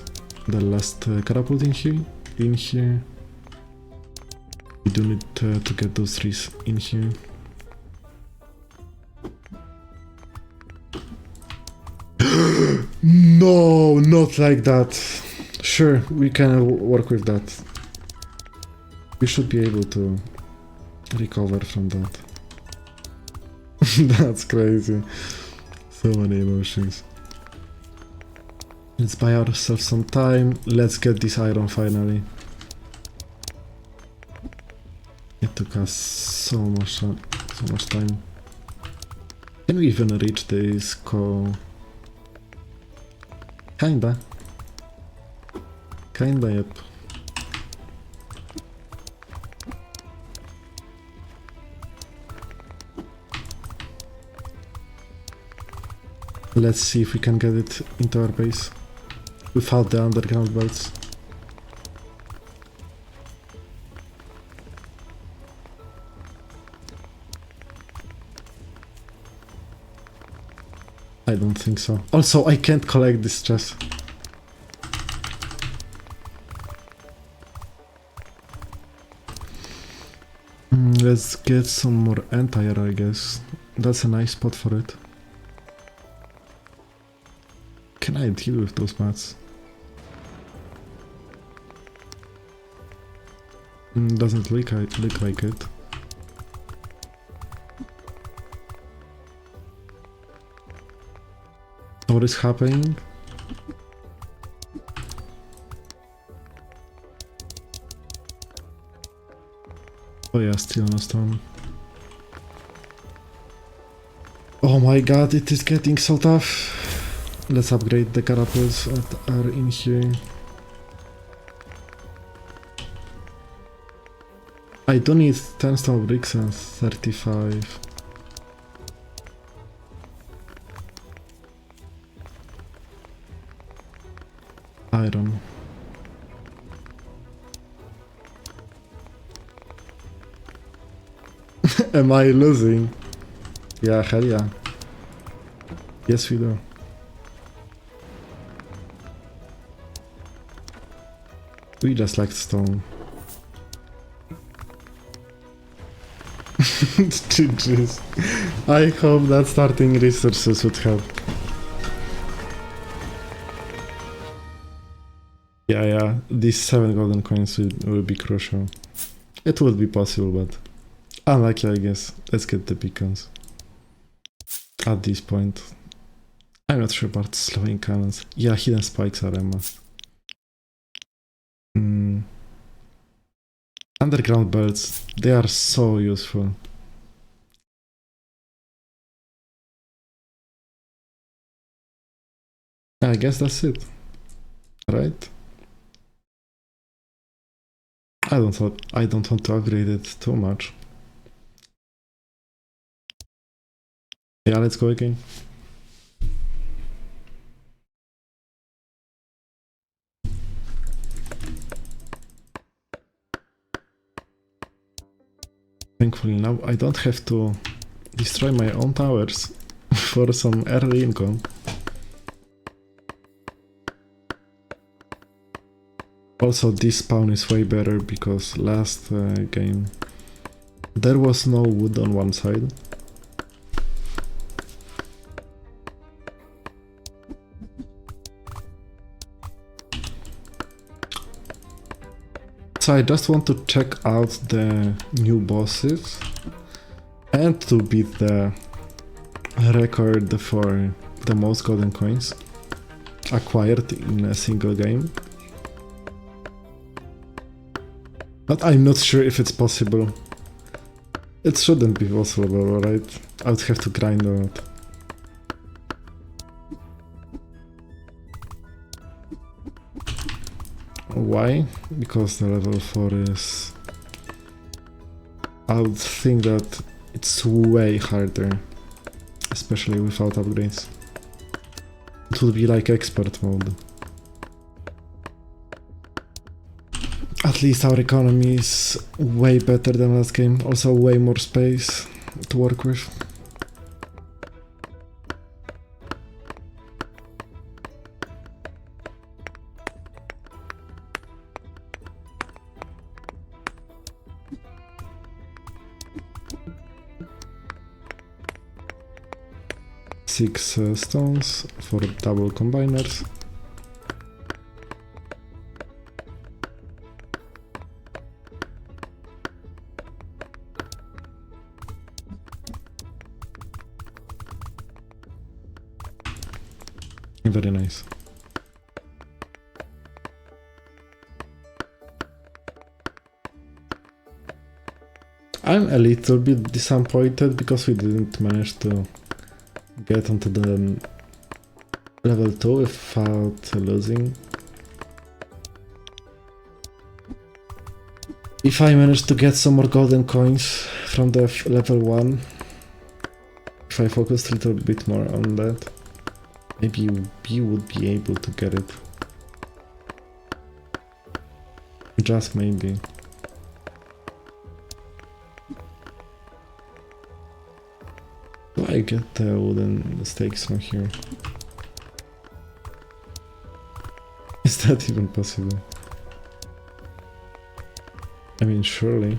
the last catapult in here. We do need to get those trees in here. No, not like that. Sure, we can work with that. We should be able to recover from that. That's crazy. So many emotions. Let's buy ourselves some time. Let's get this iron finally. It took us so much time. Can we even reach this call? Kinda, yep. Let's see if we can get it into our base without the underground belts. I don't think so. Also, I can't collect this chest. Let's get some more anti-air, I guess. That's a nice spot for it. Can I deal with those mats? Doesn't look like it. What is happening? Oh yeah, still no stone. Oh my god, it is getting so tough. Let's upgrade the carapace that are in here. I don't need 10 stone bricks and 35. Iron. Am I losing? Yeah, hell yeah. Yes, we do. We just like stone. GG's. I hope that starting resources would help. Yeah, these 7 golden coins will be crucial. It would be possible, but unlucky, I guess. Let's get the beacons. At this point. I'm not sure about slowing cannons. Yeah, hidden spikes are a must. Underground belts, they are so useful. I guess that's it. Right? I don't want to upgrade it too much. Yeah, let's go again. Thankfully now I don't have to destroy my own towers for some early income. Also, this spawn is way better because last game there was no wood on one side. So I just want to check out the new bosses and to beat the record for the most golden coins acquired in a single game. But I'm not sure if it's possible. It shouldn't be possible, right? I would have to grind on it. Why? Because the level 4 is... I would think that it's way harder, especially without upgrades. It would be like expert mode. At least our economy is way better than last game, also way more space to work with. 6 stones for double combiners. Very nice. I'm a little bit disappointed because we didn't manage to get onto the level 2 without losing. If I manage to get some more golden coins from the level 1, if I focus a little bit more on that, maybe we would be able to get it. Just maybe. Do I get the wooden stakes from here? Is that even possible? I mean, surely.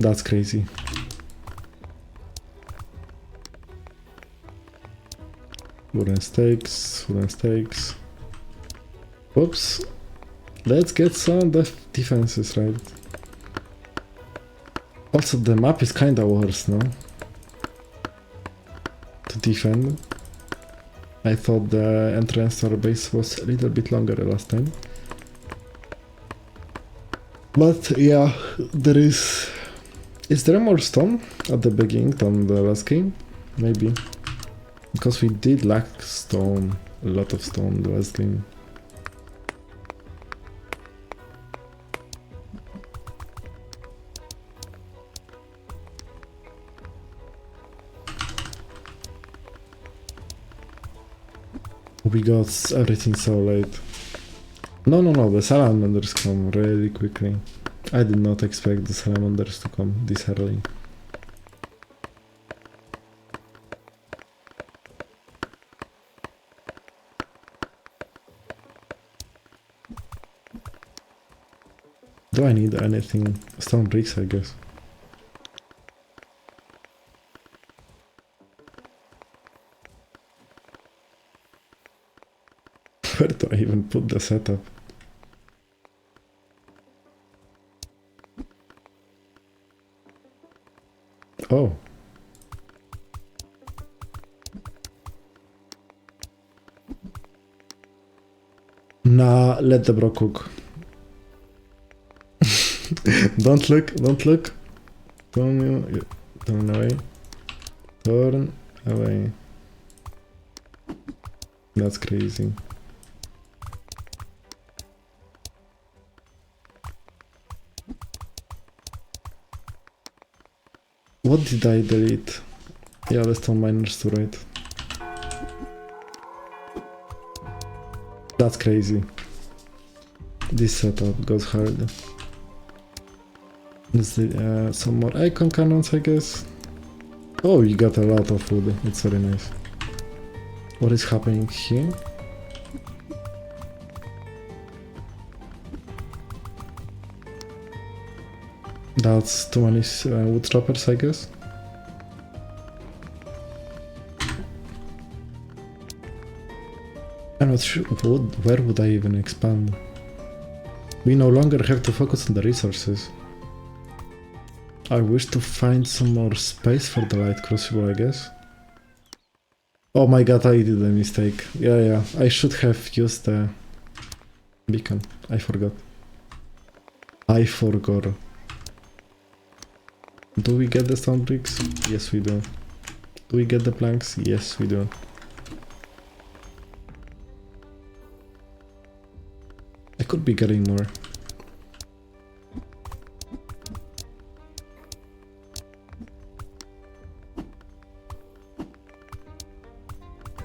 That's crazy. Wooden stakes, wooden stakes. Oops. Let's get some defenses right. Also, the map is kinda worse now. To defend. I thought the entrance to our base was a little bit longer last time. But yeah, there is... Is there more stone at the beginning than the last game? Maybe. Because we did lack stone, a lot of stone the last game. We got everything so late. No, the salamanders come really quickly. I did not expect the salamanders to come this early. Do I need anything? Stone bricks, I guess. Where do I even put the setup? Oh. Nah, let the bro cook. Don't look, don't look. Turn away. Turn away. That's crazy. What did I delete? Yeah, the stone miners too, right? That's crazy. This setup goes hard. Some more icon cannons, I guess. Oh, you got a lot of wood. It's very nice. What is happening here? That's too many wood choppers, I guess. I'm not sure where would I even expand. We no longer have to focus on the resources. I wish to find some more space for the light crucible, I guess. Oh my god, I did a mistake. Yeah, I should have used the beacon. I forgot. Do we get the stone bricks? Yes, we do. Do we get the planks? Yes, we do. I could be getting more.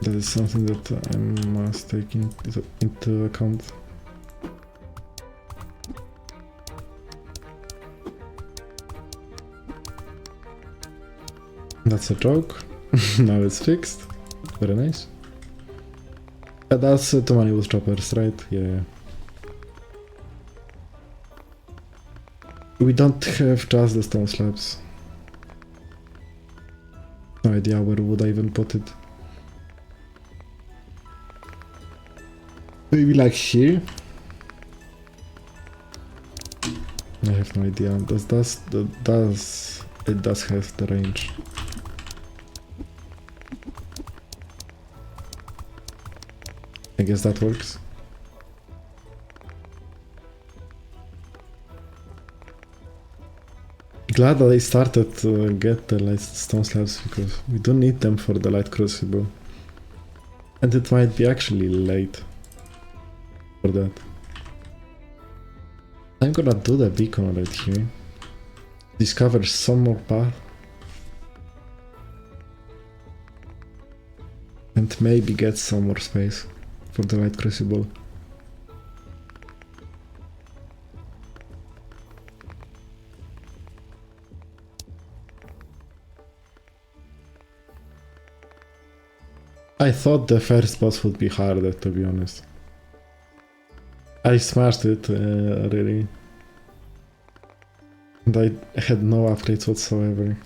That is something that I must take into account. That's a joke. Now it's fixed. Very nice. That's too many wood choppers, right? Yeah. We don't have just the stone slabs. No idea where would I even put it. Maybe like here? I have no idea. It does have the range. I guess that works. Glad that I started to get the light stone slabs because we don't need them for the light crucible. And it might be actually late for that. I'm gonna do the beacon right here. Discover some more path. And maybe get some more space for the light crucible. I thought the first boss would be harder, to be honest. I smashed it, really. And I had no upgrades whatsoever.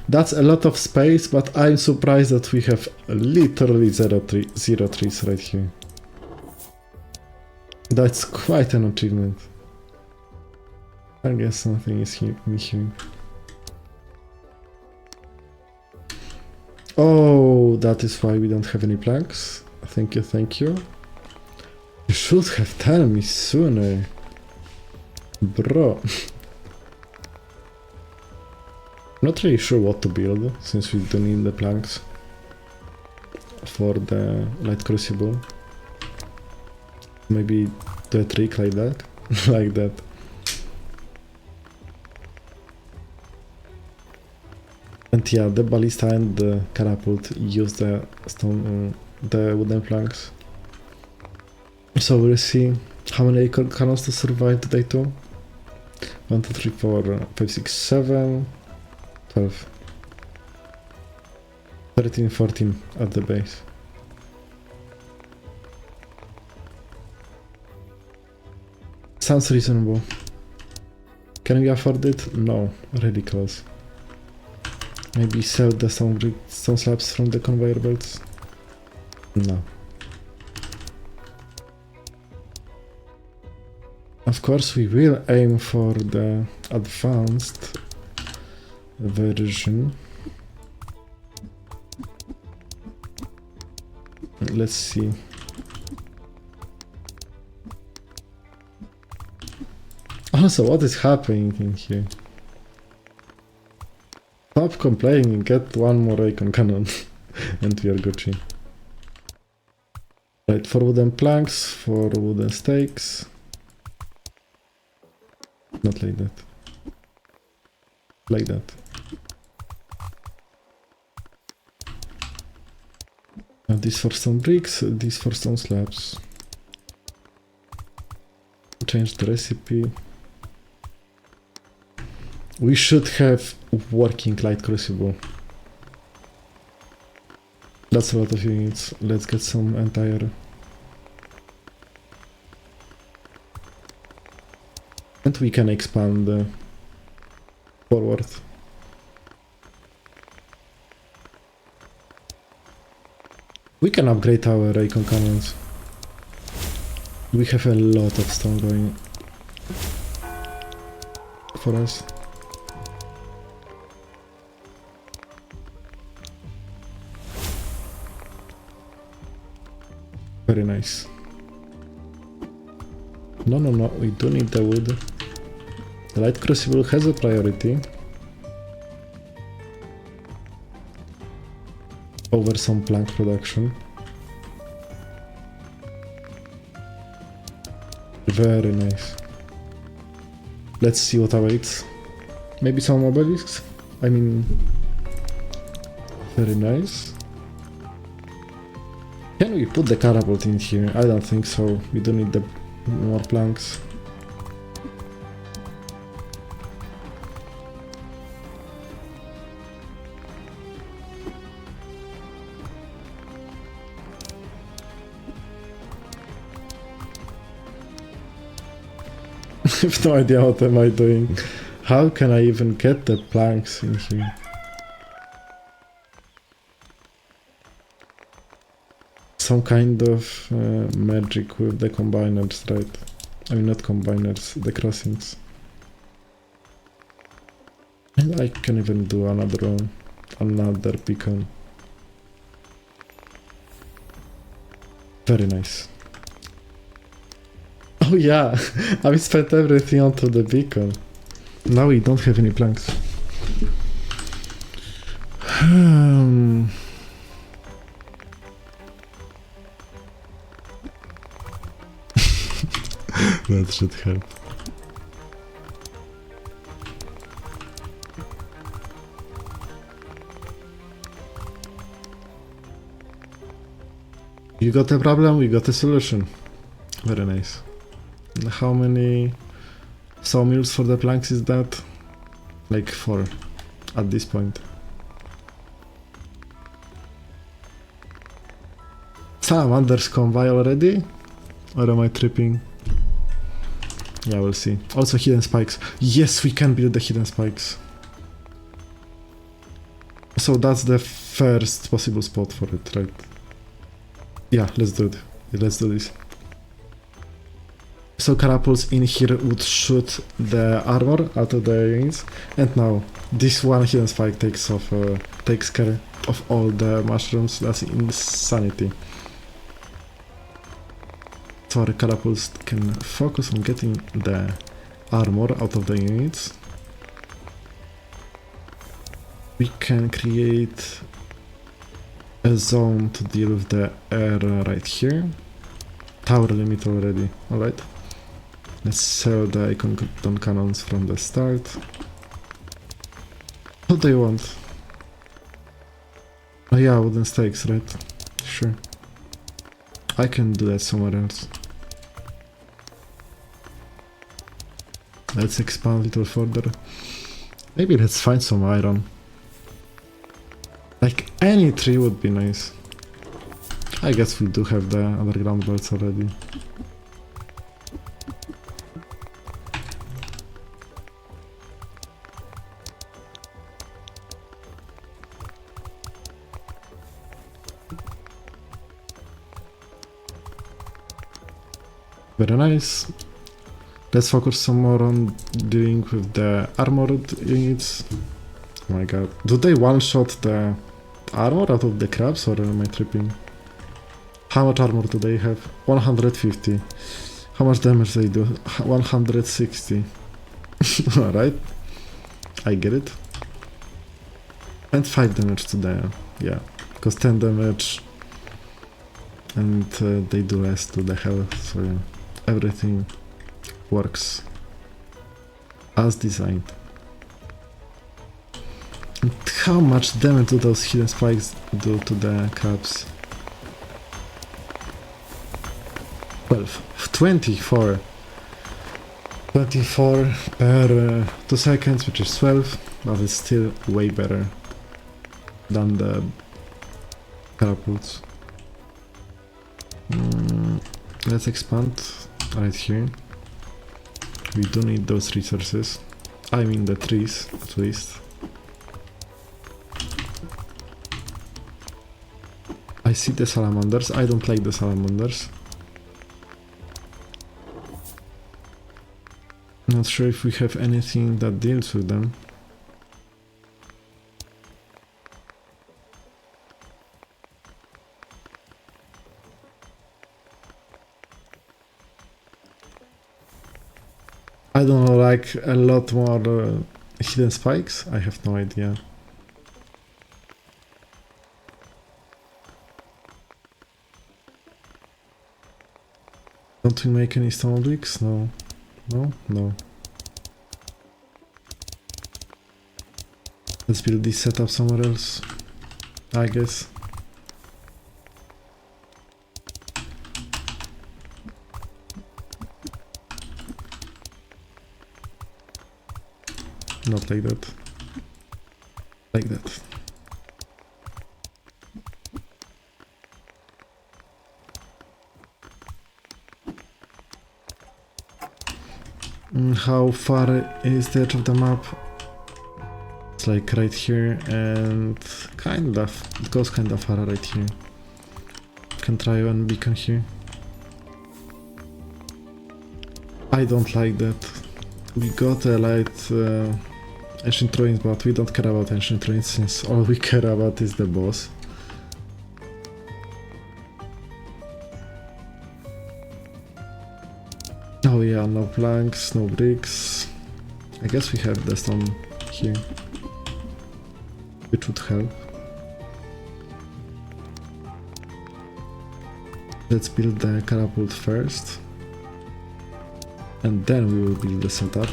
That's a lot of space, but I'm surprised that we have literally zero trees right here. That's quite an achievement. I guess nothing is here. Oh, that is why we don't have any planks. Thank you, thank you. You should have told me sooner. Bro. Not really sure what to build, since we don't need the planks for the light crucible. Maybe do a trick like that? Like that. And yeah, the ballista and the catapult use the stone, the wooden planks. So we'll see how many cannons to survive the day 2. 1, 2, 3, 4, 5, 6, 7, 12, 13, 14 at the base. Sounds reasonable. Can we afford it? No, really close. Maybe sell the stone slabs from the conveyor belts? No. Of course, we will aim for the advanced version. Let's see. Also, what is happening in here? Stop complaining, get one more Raycon cannon and we are Gucci. Right, 4 wooden planks, 4 wooden stakes. Not like that. Like that. These for stone bricks, these for stone slabs. Change the recipe. We should have working light crucible. That's a lot of units. Let's get some entire. And we can expand forward. We can upgrade our Raycon cannons. We have a lot of stone going for us. Very nice. No, we do need the wood. The light crucible has a priority over some plank production. Very nice. Let's see what awaits. Maybe some obelisks? I mean... Very nice. Can we put the catapult in here? I don't think so. We don't need the more planks. have no idea what am I doing. How can I even get the planks in here? Some kind of magic with the combiners, right? I mean, not combiners, the crossings. And I can even do another one, another beacon. Very nice. Oh yeah, I spent everything onto the beacon. Now we don't have any planks. That should help. You got a problem, we got a solution. Very nice. How many sawmills for the planks is that? Like 4 at this point. Salamanders come by already? Or am I tripping? Yeah, we'll see. Also hidden spikes. Yes, we can build the hidden spikes. So that's the first possible spot for it, right? Yeah, let's do it. Let's do this. So catapults in here would shoot the armor out of the units. And now, this one hidden spike takes care of all the mushrooms. That's insanity. So our catapults can focus on getting the armor out of the units. We can create a zone to deal with the air right here. Tower limit already, alright. Let's sell the icon cannons from the start. What do you want? Oh yeah, wooden stakes, right? Sure. I can do that somewhere else. Let's expand a little further. Maybe let's find some iron. Like any tree would be nice. I guess we do have the underground belts already. Very nice. Let's focus some more on dealing with the armored units. Oh my god. Do they one-shot the armor out of the crabs or am I tripping? How much armor do they have? 150. How much damage they do? 160. Alright. I get it. And 5 damage to the... yeah. Because 10 damage and they do less to the health, so yeah. Everything works as designed. And how much damage do those hidden spikes do to the crabs? 12. 24. 24 per 2 seconds, which is 12, but it's still way better than the catapults. Let's expand right here. We do need those resources. I mean the trees, at least. I see the salamanders. I don't like the salamanders. Not sure if we have anything that deals with them. I don't know, like a lot more hidden spikes? I have no idea. Don't we make any stone bricks? No. No? No. Let's build this setup somewhere else, I guess. Not like that. Like that. How far is the edge of the map? It's like right here and kind of, it goes kind of far right here. Can try one beacon here. I don't like that. We got a light ancient ruins, but we don't care about ancient ruins since all we care about is the boss. Oh yeah, no planks, no bricks. I guess we have the stone here, which would help. Let's build the catapult first, and then we will build the setup.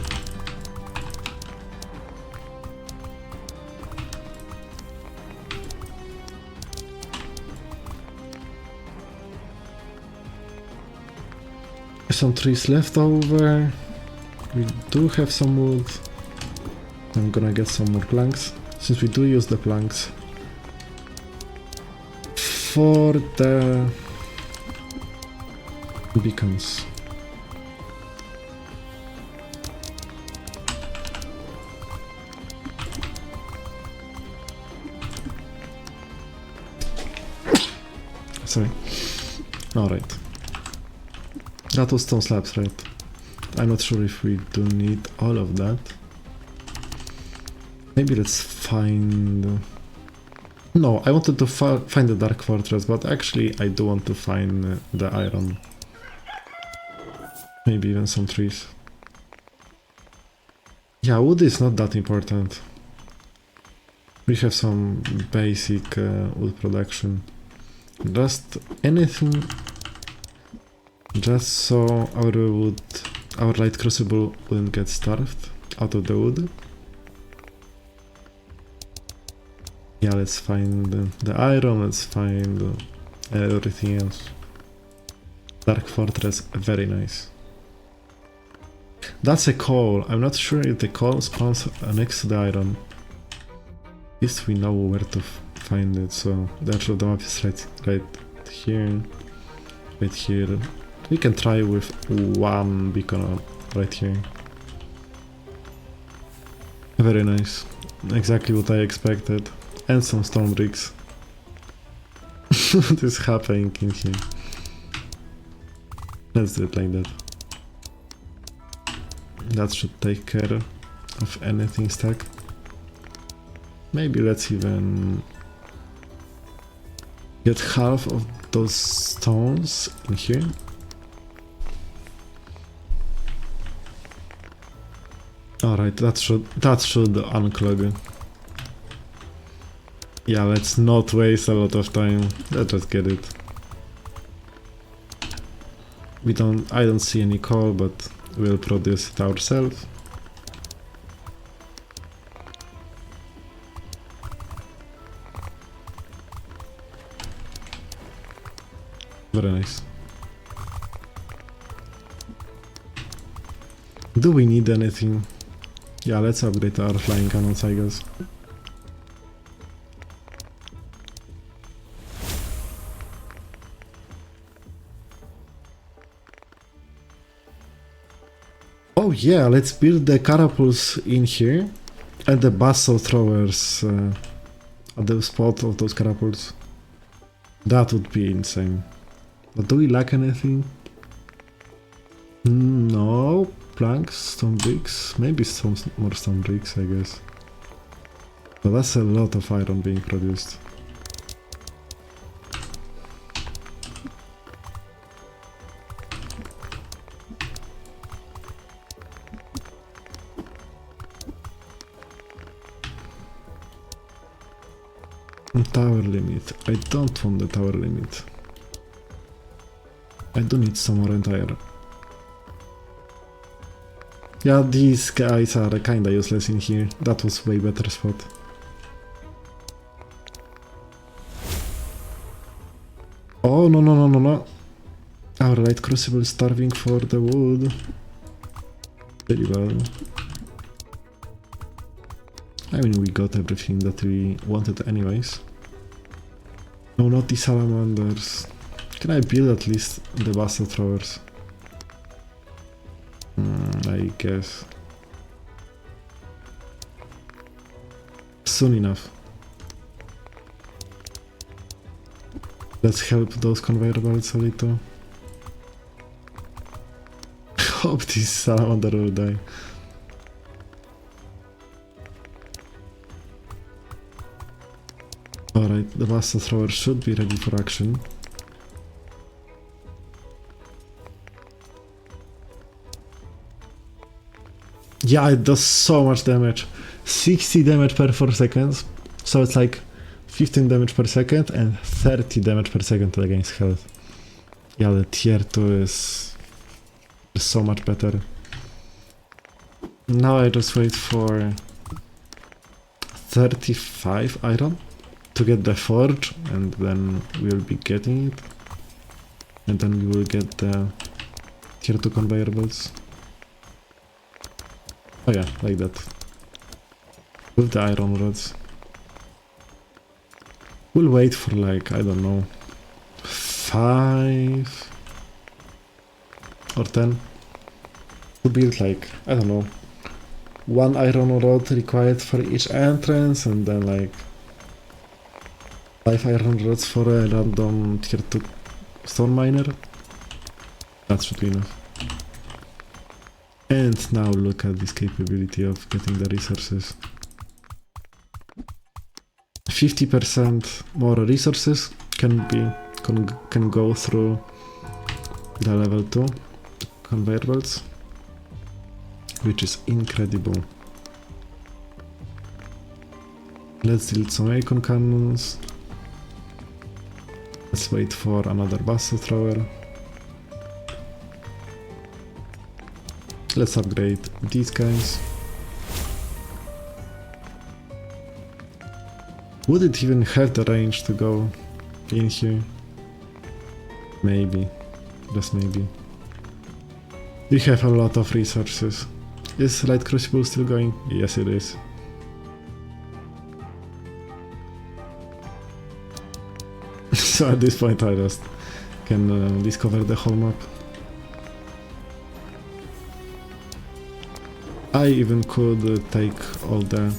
Some trees left over. We do have some wood. I'm gonna get some more planks, since we do use the planks for the beacons. Sorry. Alright. That was stone slabs, right? I'm not sure if we do need all of that. Maybe let's find... No, I wanted to find the Dark Fortress, but actually I do want to find the iron. Maybe even some trees. Yeah, wood is not that important. We have some basic wood production. Just anything, just so our light crucible wouldn't get starved out of the wood. Yeah, let's find the iron, let's find everything else. Dark Fortress, very nice. That's a coal. I'm not sure if the coal spawns next to the iron. At least we know where to find it, so the edge of the map is right here, right here. We can try with one beacon right here. Very nice. Exactly what I expected. And some stone bricks. What is happening in here? Let's do it like that. That should take care of anything stuck. Maybe let's even get half of those stones in here. Alright, that should unclog. Yeah, let's not waste a lot of time. Let's just get it. I don't see any coal, but we'll produce it ourselves. Very nice. Do we need anything? Yeah, let's upgrade our flying cannons, I guess. Oh yeah, let's build the catapults in here and the basalt throwers at the spot of those catapults. That would be insane. But do we lack anything? No. Planks, stone bricks, maybe some more stone bricks, I guess. But that's a lot of iron being produced. Tower limit. I don't want the tower limit. I do need some more iron. Yeah, these guys are kinda useless in here. That was way better spot. Oh, no. Our light crucible is starving for the wood. Very well. I mean, we got everything that we wanted anyways. No, not the salamanders. Can I build at least the basalt throwers? I guess. Soon enough. Let's help those conveyor belts a little. Hope this salamander will die. Alright, the master thrower should be ready for action. Yeah, it does so much damage. 60 damage per 4 seconds. So it's like 15 damage per second and 30 damage per second against health. Yeah, the tier 2 is so much better. Now I just wait for 35 iron to get the forge, and then we'll be getting it. And then we will get the tier 2 conveyor belts. Oh yeah, like that. With the iron rods. We'll wait for like, I don't know, 5 or 10 to build like, I don't know, 1 iron rod required for each entrance, and then like 5 iron rods for a random tier 2 stone miner. That should be enough. And now look at this capability of getting the resources. 50% more resources can go through the level 2 conveyor belts, which is incredible. Let's build some acorn cannons. Let's wait for another buster thrower. Let's upgrade these guys. Would it even have the range to go in here? Maybe. Just maybe. We have a lot of resources. Is Light Crucible still going? Yes, it is. So at this point I just can discover the whole map. I even could take all the...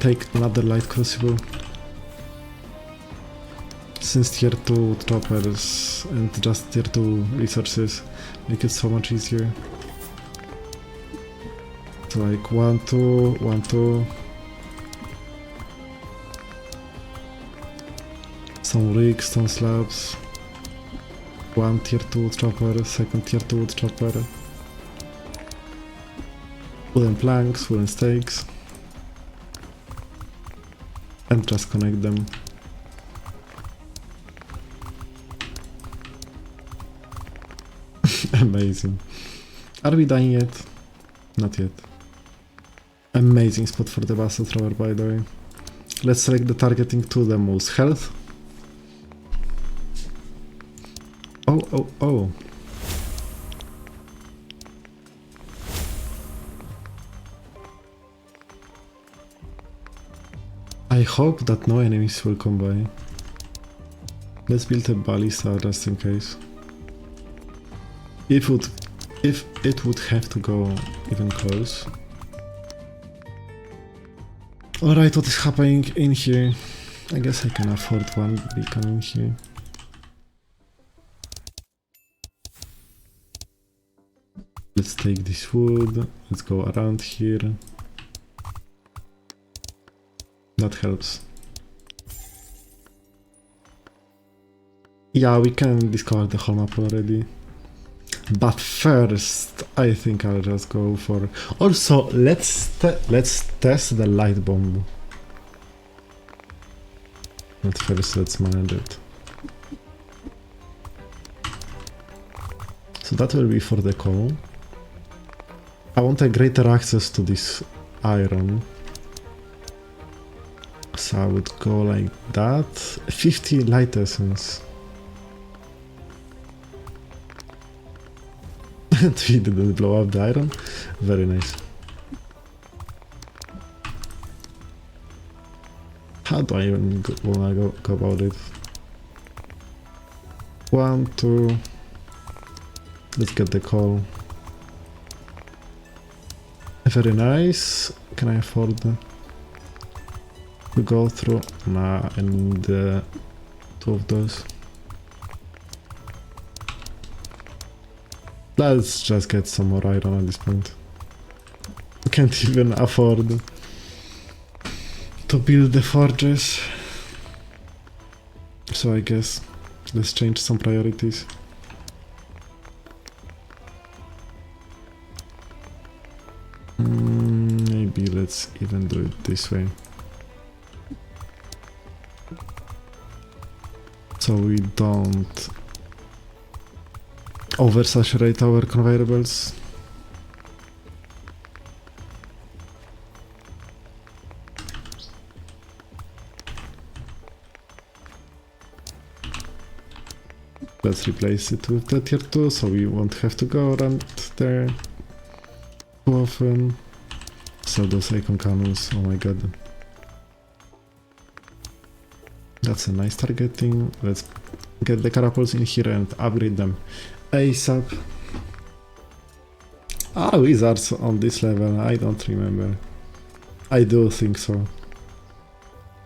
take another Light Crucible. Since tier 2 choppers and just tier 2 resources make it so much easier. So like 1, 2, 1, 2. Some rigs, some slabs. 1 tier 2 chopper, second tier 2 chopper. Wooden planks, wooden stakes. And just connect them. Amazing. Are we dying yet? Not yet. Amazing spot for the buster thrower, by the way. Let's select the targeting to the most health. Oh, oh, oh. I hope that no enemies will come by. Let's build a ballista just in case. If it would have to go even close. Alright, what is happening in here? I guess I can afford one beacon in here. Let's take this wood, let's go around here. That helps. Yeah, we can discover the whole map already. But first, I think I'll just go for... Also, let's test the light bomb. But first, let's manage it. So that will be for the coal. I want a greater access to this iron. So I would go like that. 50 light essence. And we didn't blow up the iron. Very nice. How do I even wanna go about it? 1, 2. Let's get the coal. Very nice. Can I afford to go through? Nah, I need two of those. Let's just get some more iron at this point. Can't even afford to build the forges. So I guess let's change some priorities. Maybe let's even do it this way. So we don't oversaturate our conveyor belts. Let's replace it with the tier 2, so we won't have to go around there too often. So those icon cannons, oh my god. That's a nice targeting. Let's get the catapults in here and upgrade them ASAP. Ah, wizards on this level, I don't remember. I do think so.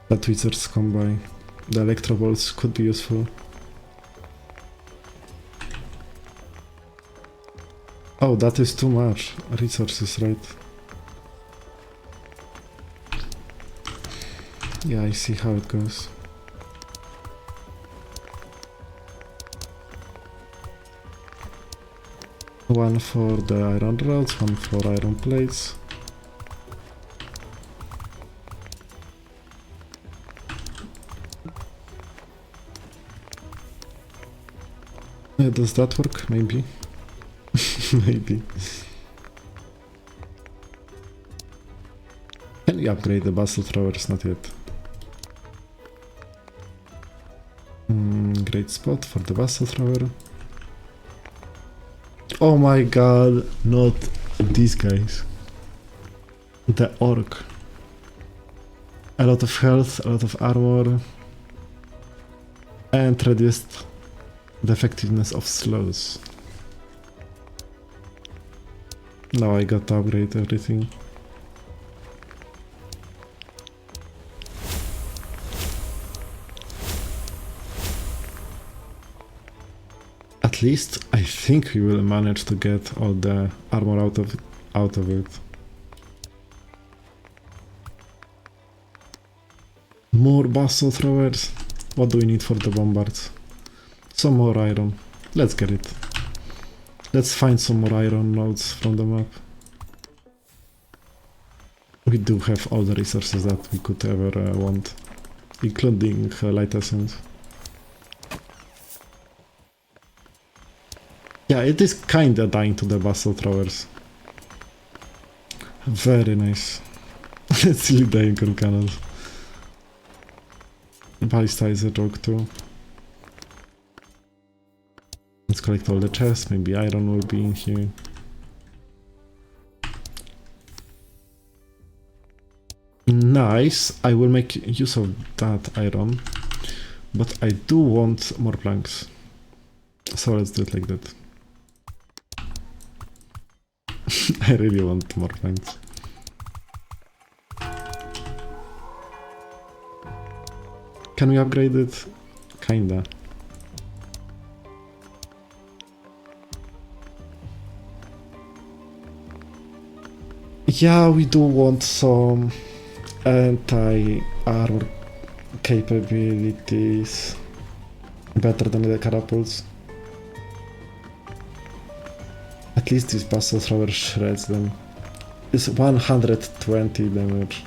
But wizards come by. The electro bolts could be useful. Oh, that is too much resources, right? Yeah, I see how it goes. One for the iron rods, one for iron plates. Does that work? Maybe. Maybe. Can we upgrade the basalt throwers? Not yet. Great spot for the basalt thrower. Oh my god, not these guys. The orc. A lot of health, a lot of armor. And reduced the effectiveness of slows. Now I got to upgrade everything. At least I think we will manage to get all the armor out of it. More basalt throwers. What do we need for the bombards? Some more iron. Let's get it. Let's find some more iron nodes from the map. We do have all the resources that we could ever want, including light essence. Yeah, it is kinda dying to the basalt throwers. Very nice. Silly dying on cannons. Ballista is a joke too. Let's collect all the chests, maybe iron will be in here. Nice, I will make use of that iron, but I do want more planks. So let's do it like that. I really want more planks. Can we upgrade it? Kinda. Yeah, we do want some anti-armor capabilities better than the catapults. At least this basalt thrower shreds them. It's 120 damage.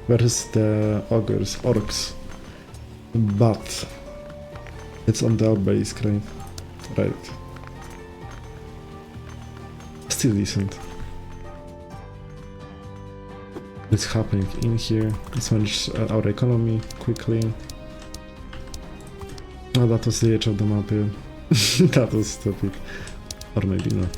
Where's the ogres, orcs? But it's on the base, right? Still decent. What's happening in here? Let's manage our economy quickly. Oh, that was the edge of the map, yeah. That was stupid. Or maybe not.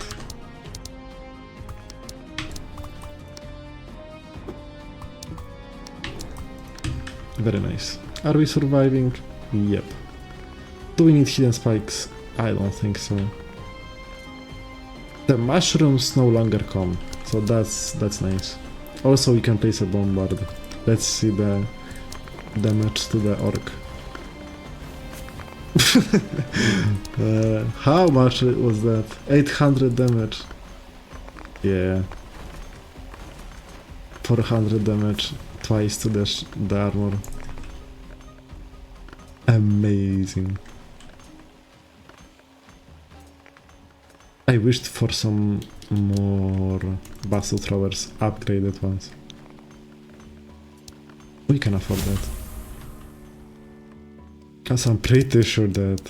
Very nice. Are we surviving? Yep. Do we need hidden spikes? I don't think so. The mushrooms no longer come, So that's nice. Also, we can place a bombard. Let's see the damage to the orc. How much was that? 800 damage. Yeah. 400 damage. Twice to the armor. Amazing. I wished for some more battle throwers, upgraded ones. We can afford that. Because I'm pretty sure that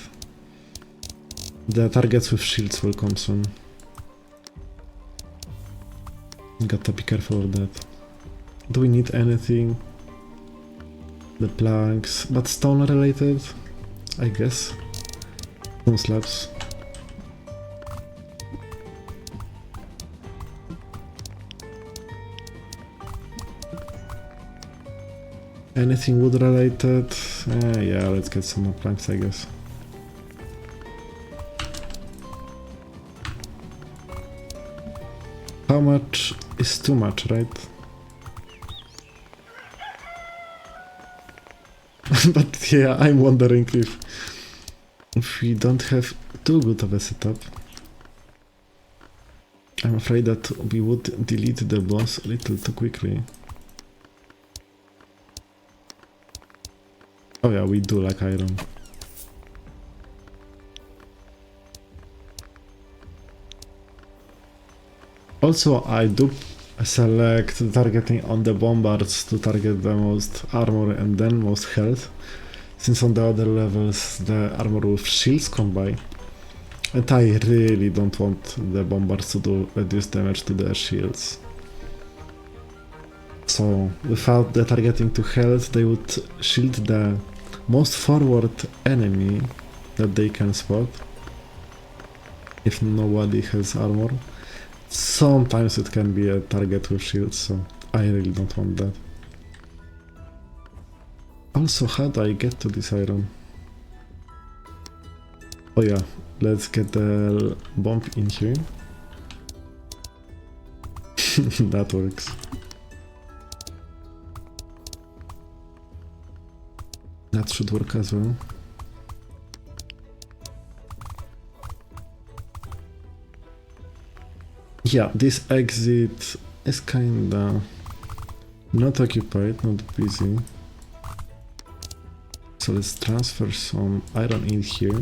the targets with shields will come soon. Gotta be careful of that. Do we need anything? The planks, but stone related? I guess. Stone slabs. Anything wood related? Yeah, let's get some more planks, I guess. How much is too much, right? But yeah, I'm wondering if we don't have too good of a setup. I'm afraid that we would delete the boss a little too quickly. Oh yeah, we do like iron. Also, I do select targeting on the bombards to target the most armor and then most health, since on the other levels the armor with shields come by. And I really don't want the bombards to do reduced damage to their shields. So, without the targeting to health, they would shield the most forward enemy that they can spot, if nobody has armor. Sometimes it can be a target with shields, so I really don't want that. Also, how do I get to this iron? Oh yeah, let's get the bomb in here. That works. That should work as well. Yeah, this exit is kinda not occupied, not busy. So let's transfer some iron in here.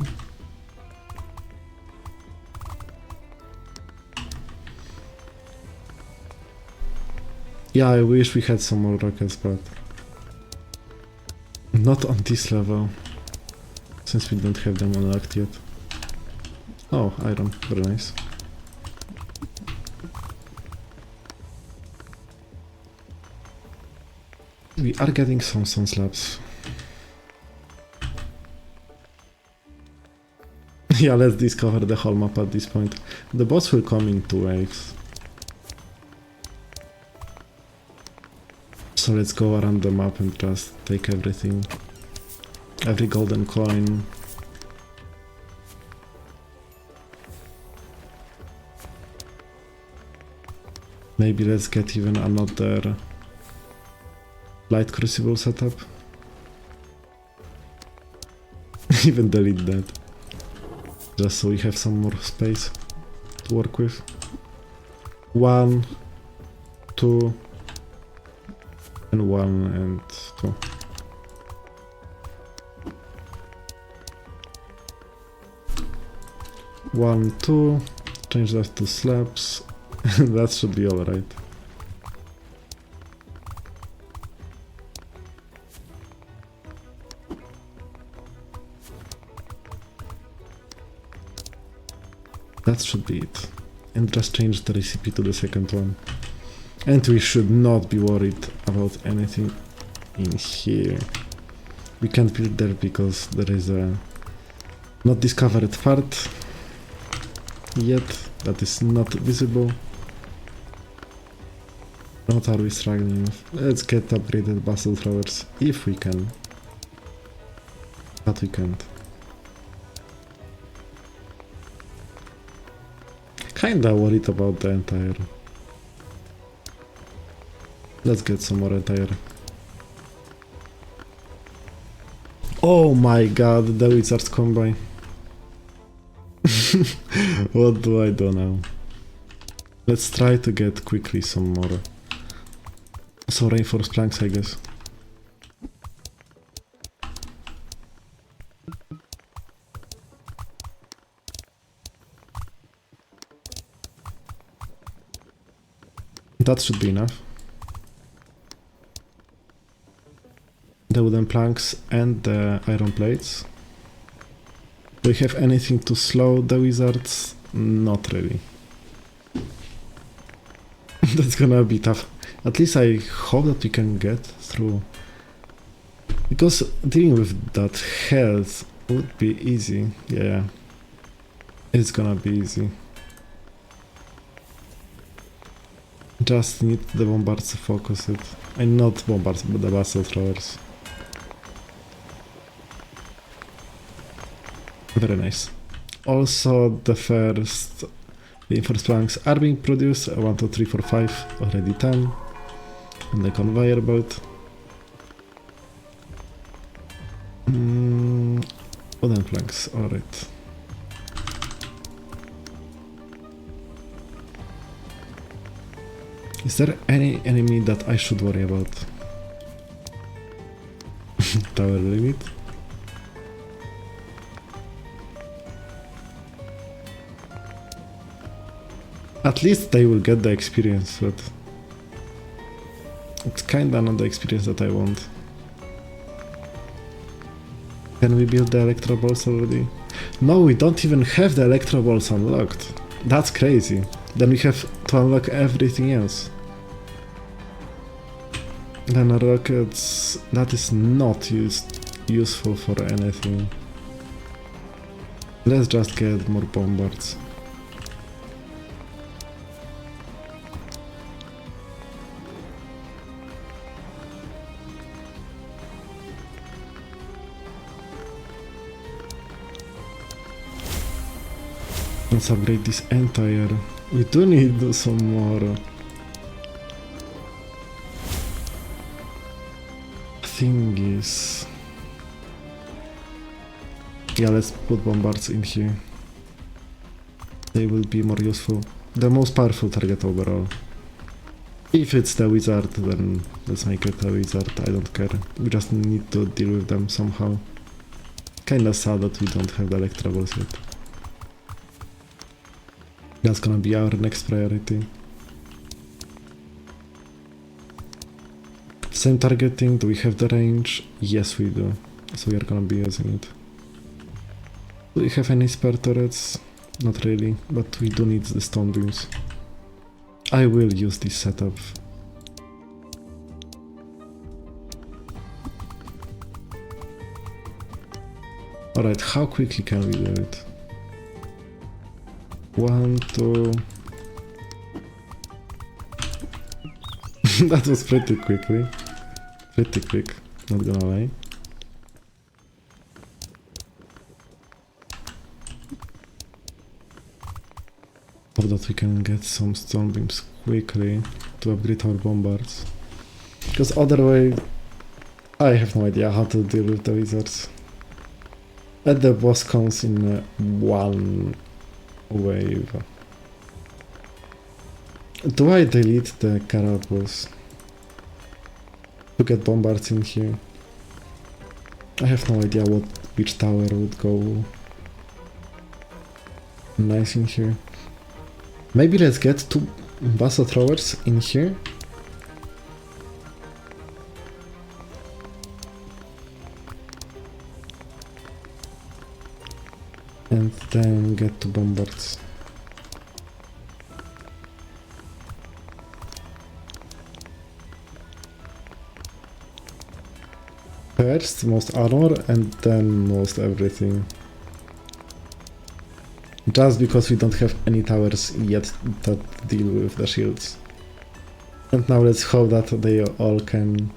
Yeah, I wish we had some more rockets, but not on this level, since we don't have them unlocked yet. Oh, iron, very nice. We are getting some stone slabs. Yeah, let's discover the whole map at this point. The boss will come in 2 waves. So let's go around the map and just take everything. Every golden coin. Maybe let's get even another light crucible setup. Even delete that. Just so we have some more space to work with. 1, 2, and 1 and 2. One, 2, change that to slabs. That should be alright. That should be it. And just change the recipe to the second one. And we should not be worried about anything in here. We can't build there because there is a not discovered part yet that is not visible. What are we struggling with? Let's get upgraded battle throwers if we can. But we can't. Kinda worried about the entire Let's get some more entire. Oh my god, the wizards combine. What do I do now? Let's try to get quickly some more. So reinforced planks, I guess. That should be enough. The wooden planks and the iron plates. Do we have anything to slow the wizards? Not really. That's gonna be tough. At least I hope that we can get through. Because dealing with that health would be easy. Yeah. It's gonna be easy. Just need the bombards to focus it. And not bombards, but the battle throwers. Very nice. Also, the first reinforced planks are being produced. 1, 2, 3, 4, 5, already 10. On the conveyor belt. Wooden planks, alright. Is there any enemy that I should worry about? Tower limit? At least they will get the experience, but it's kinda not the experience that I want. Can we build the electro balls already? No, we don't even have the electro balls unlocked. That's crazy. Then we have to unlock everything else. Then rockets, that is not useful for anything. Let's just get more bombards. Let's upgrade this entire. We do need some more thingies. Yeah, let's put bombards in here. They will be more useful. The most powerful target overall. If it's the wizard, then let's make it a wizard. I don't care. We just need to deal with them somehow. Kinda sad that we don't have the electroballs yet. That's gonna be our next priority. Same targeting, do we have the range? Yes we do, so we are gonna be using it. Do we have any spare turrets? Not really, but we do need the stone beams. I will use this setup. Alright, how quickly can we do it? 1, 2... That was pretty quickly. Pretty quick, not gonna lie. So that we can get some stone beams quickly to upgrade our bombards. Because otherwise, I have no idea how to deal with the wizards. And the boss comes in one wave. Do I delete the carapace to get bombards in here? I have no idea which tower would go nice in here. Maybe let's get 2 battle throwers in here. And then get 2 bombards. First, most armor, and then most everything. Just because we don't have any towers yet that deal with the shields. And now let's hope that they all can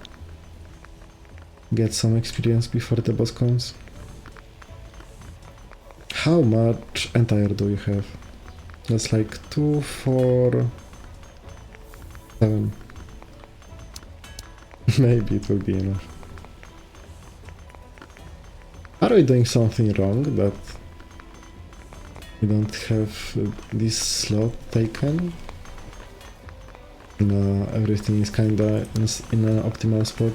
get some experience before the boss comes. How much entire do you have? That's like 2, 4, 7. Maybe it will be enough. Are we doing something wrong that we don't have this slot taken? Everything is kinda in an optimal spot.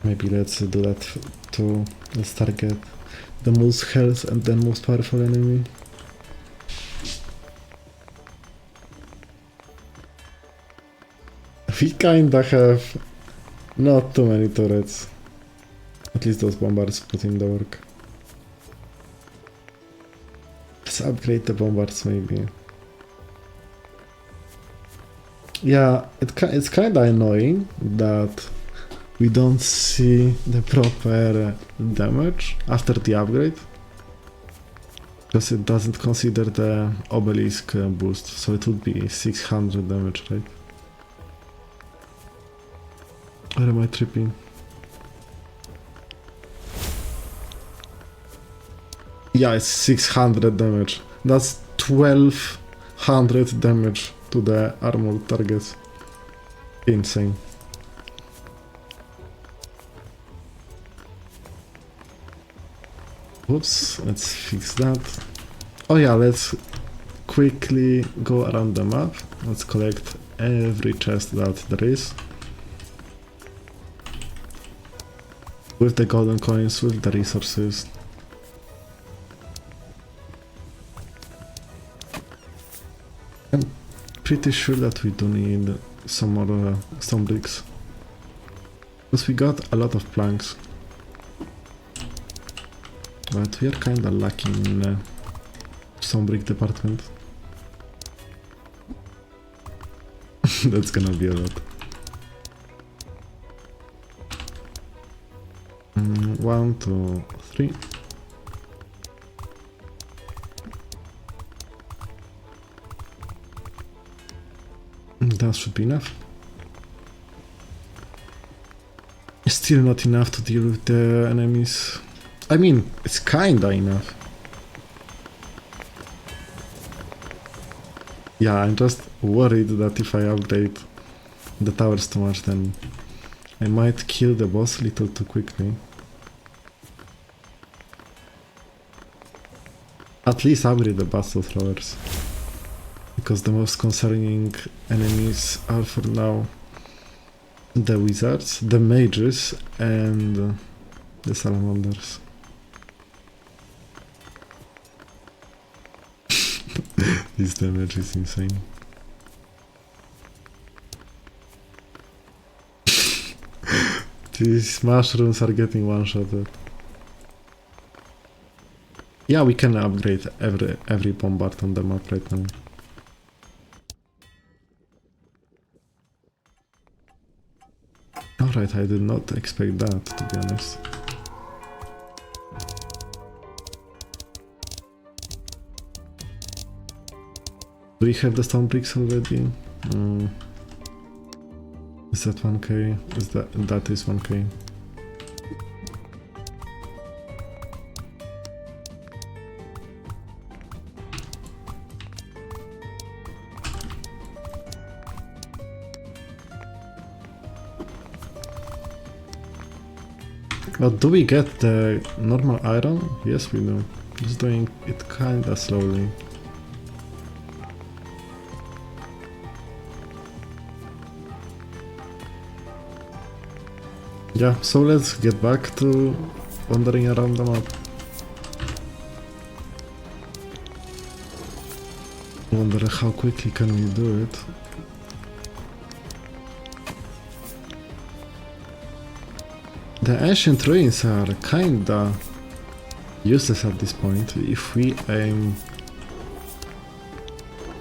Maybe let's do that too. Let's target the most health and the most powerful enemy. We kinda have not too many turrets. At least those bombards put in the work. Let's upgrade the bombards maybe. Yeah, it's kinda annoying that we don't see the proper damage after the upgrade. Because it doesn't consider the obelisk boost, so it would be 600 damage, right? Or am I tripping? Yeah, it's 600 damage. That's 1200 damage to the armored targets. Insane. Oops, let's fix that. Oh yeah, let's quickly go around the map. Let's collect every chest that there is. With the golden coins, with the resources. I'm pretty sure that we do need some more stone bricks. Because we got a lot of planks. But we are kinda lacking in the stone brick department. That's gonna be a lot. 1, 2, 3. That should be enough. Still not enough to deal with the enemies. I mean, it's kinda enough. Yeah, I'm just worried that if I upgrade the towers too much, then I might kill the boss a little too quickly. At least upgrade the battle throwers. Because the most concerning enemies are for now the wizards, the mages, and the salamanders. This damage is insane. These mushrooms are getting one-shotted. Yeah, we can upgrade every bombard on the map right now. Alright, I did not expect that, to be honest. Do we have the stone bricks already? Is that 1k? That is 1k. But do we get the normal iron? Yes, we do. Just doing it kinda slowly. Yeah, so let's get back to wandering around the map. Wonder how quickly can we do it. The ancient ruins are kinda useless at this point if we aim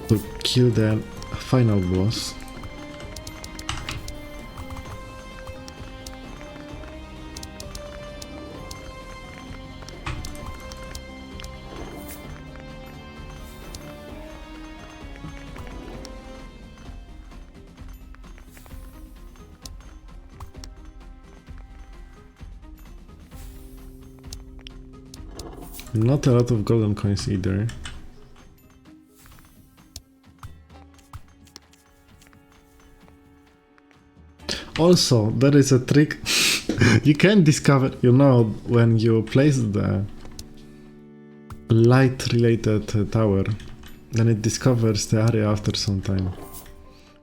to kill the final boss. Not a lot of golden coins either. Also, there is a trick. You can discover, you know, when you place the light-related tower, then it discovers the area after some time.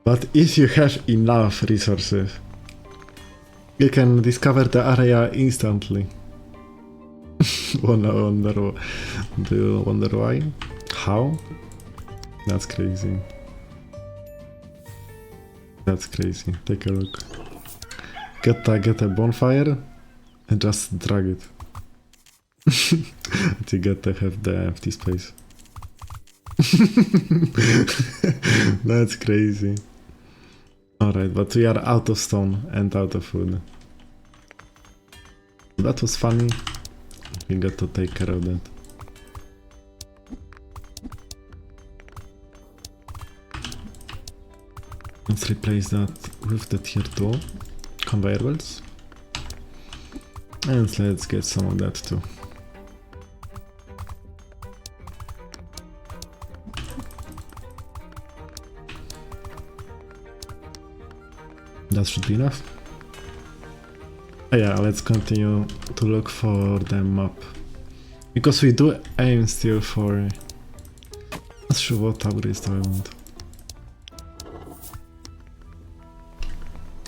But if you have enough resources, you can discover the area instantly. Do you wonder why? How? That's crazy. That's crazy. Take a look. Get a bonfire and just drag it. You get to have the empty space. That's crazy. Alright, but we are out of stone and out of food. That was funny. We got to take care of that. Let's replace that with the tier 2 conveyor belts. And let's get some of that too. That should be enough. Yeah, let's continue to look for the map. Because we do aim still for... Not sure what upgrades do I want.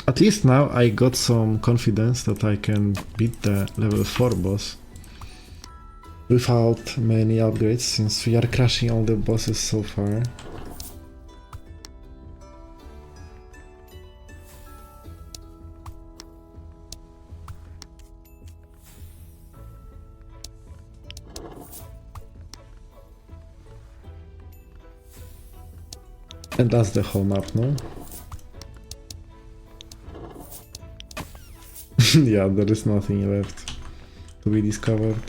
At least now I got some confidence that I can beat the level 4 boss without many upgrades, since we are crushing all the bosses so far. And that's the whole map, no? Yeah, there is nothing left to be discovered.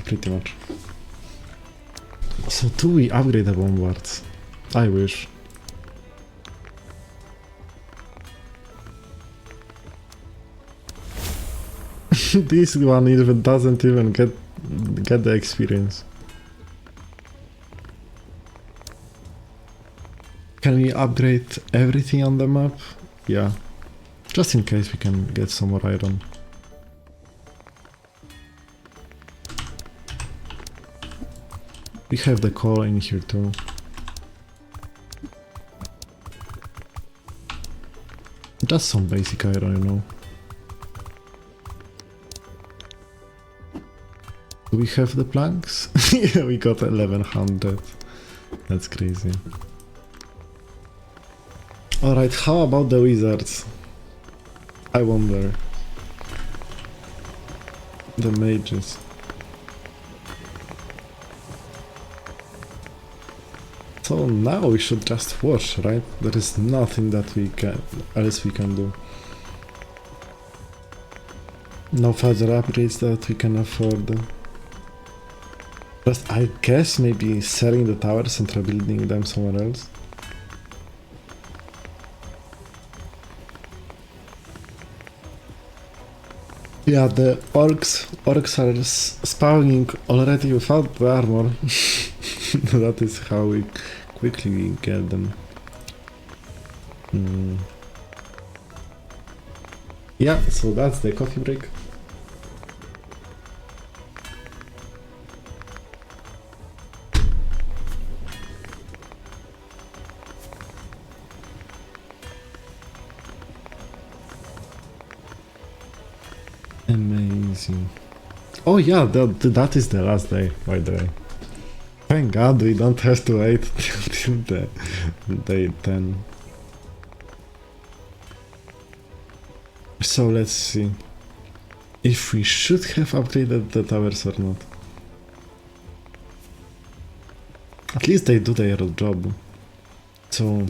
Pretty much. So do we upgrade the bombards? I wish. This one even doesn't even get the experience. Can we upgrade everything on the map? Yeah. Just in case we can get some more iron. We have the coal in here too. Just some basic iron, you know. Do we have the planks? Yeah, we got 1100. That's crazy. Alright, how about the wizards? I wonder. The mages. So now we should just watch, right? There is nothing that we can do. No further upgrades that we can afford. Just, I guess, maybe selling the towers and rebuilding them somewhere else. Yeah, the orcs are spawning already without the armor. That is how we quickly get them. Yeah, so that's the coffee break. Amazing. Oh yeah, that is the last day, by the way. Thank God we don't have to wait till the day 10. So let's see if we should have upgraded the towers or not. At least they do their job. So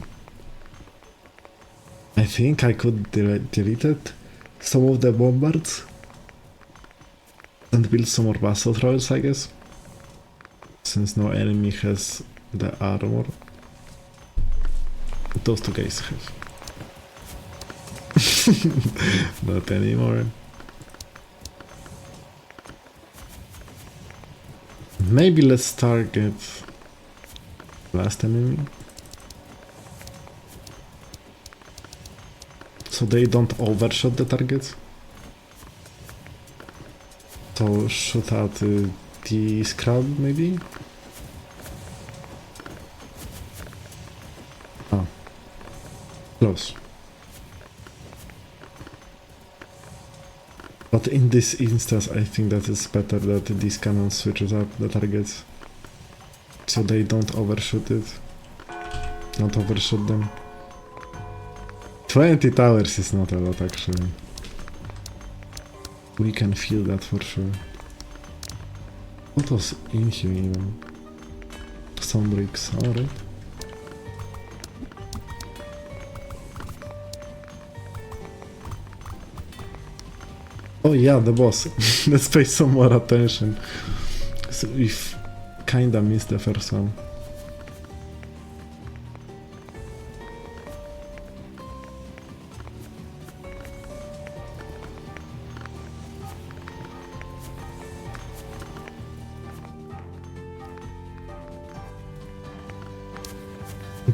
I think I could delete some of the bombards and build some more battle trolls, I guess, since no enemy has the armor. Those two guys have. Not anymore. Maybe let's target last enemy. So they don't overshot the targets. So shoot at the scrub maybe? Oh. Close. But in this instance I think that it's better that this cannon switches up the targets. So they don't overshoot it. Not overshoot them. 20 towers is not a lot actually. We can feel that for sure. What was in here even? Some bricks, alright. Oh yeah, the boss. Let's pay some more attention. So we've kinda missed the first one.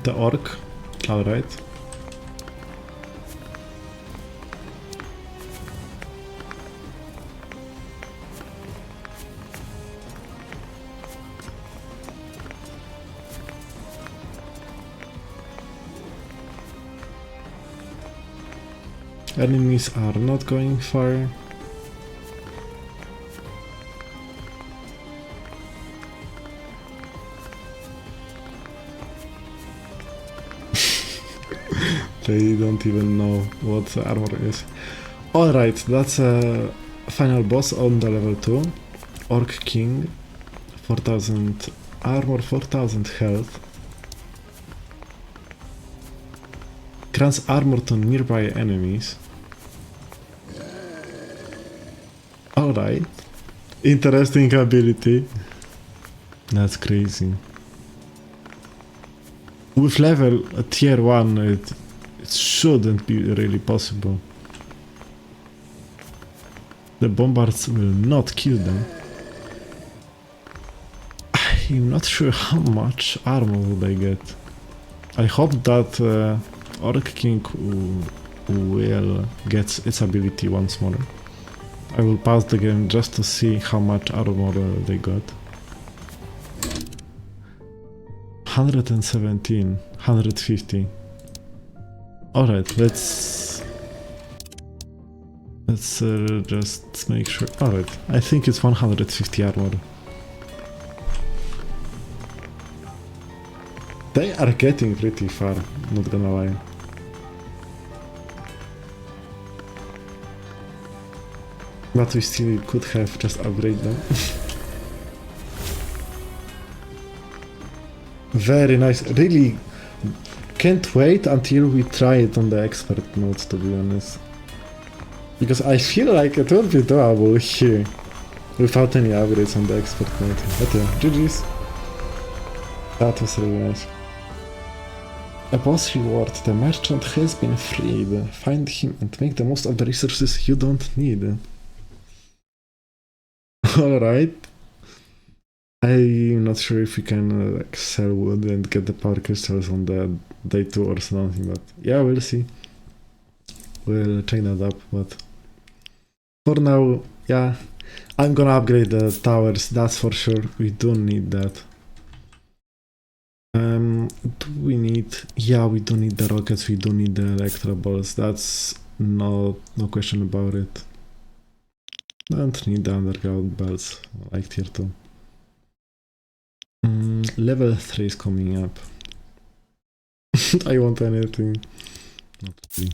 The orc, alright. Enemies are not going far. They don't even know what the armor is. Alright, that's a final boss on the level 2. Orc King. 4000 armor, 4000 health. Grants armor to nearby enemies. Alright. Interesting ability. That's crazy. With level tier 1 it shouldn't be really possible. The bombards will not kill them. I'm not sure how much armor will they get. I hope that Orc King will get its ability once more. I will pause the game just to see how much armor they got. 117, 150. Alright, let's just make sure. Alright, I think it's 150 armor. They are getting pretty far, not gonna lie. But we still could have just upgraded them. Very nice, really can't wait until we try it on the expert mode, to be honest. Because I feel like it would be doable here without any upgrades on the expert mode. But yeah, GG's. That was really nice. A boss reward. The merchant has been freed. Find him and make the most of the resources you don't need. Alright. I'm not sure if we can like sell wood and get the power crystals on the day 2 or something, but yeah, we'll see. We'll chain that up, but for now, yeah, I'm gonna upgrade the towers, that's for sure. We do need that. Do we need... yeah, we do need the rockets, we do need the electro balls, that's no question about it. Don't need the underground belts, like tier 2. Level 3 is coming up. I want anything. Not really.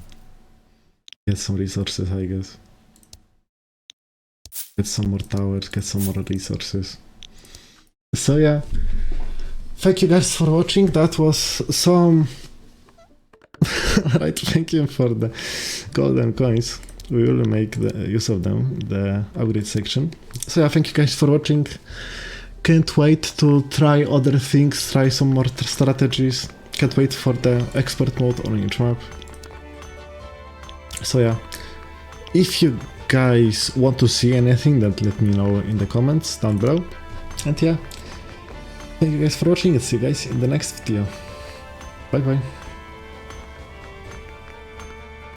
Get some resources, I guess. Get some more towers, get some more resources. So yeah. Thank you guys for watching. That was some... Alright, thank you for the golden coins. We will make the use of them, the upgrade section. So yeah, thank you guys for watching. Can't wait to try other things, try some more strategies. Can't wait for the expert mode on each map. So yeah, if you guys want to see anything, then let me know in the comments down below. And yeah, thank you guys for watching. See you guys in the next video. Bye bye.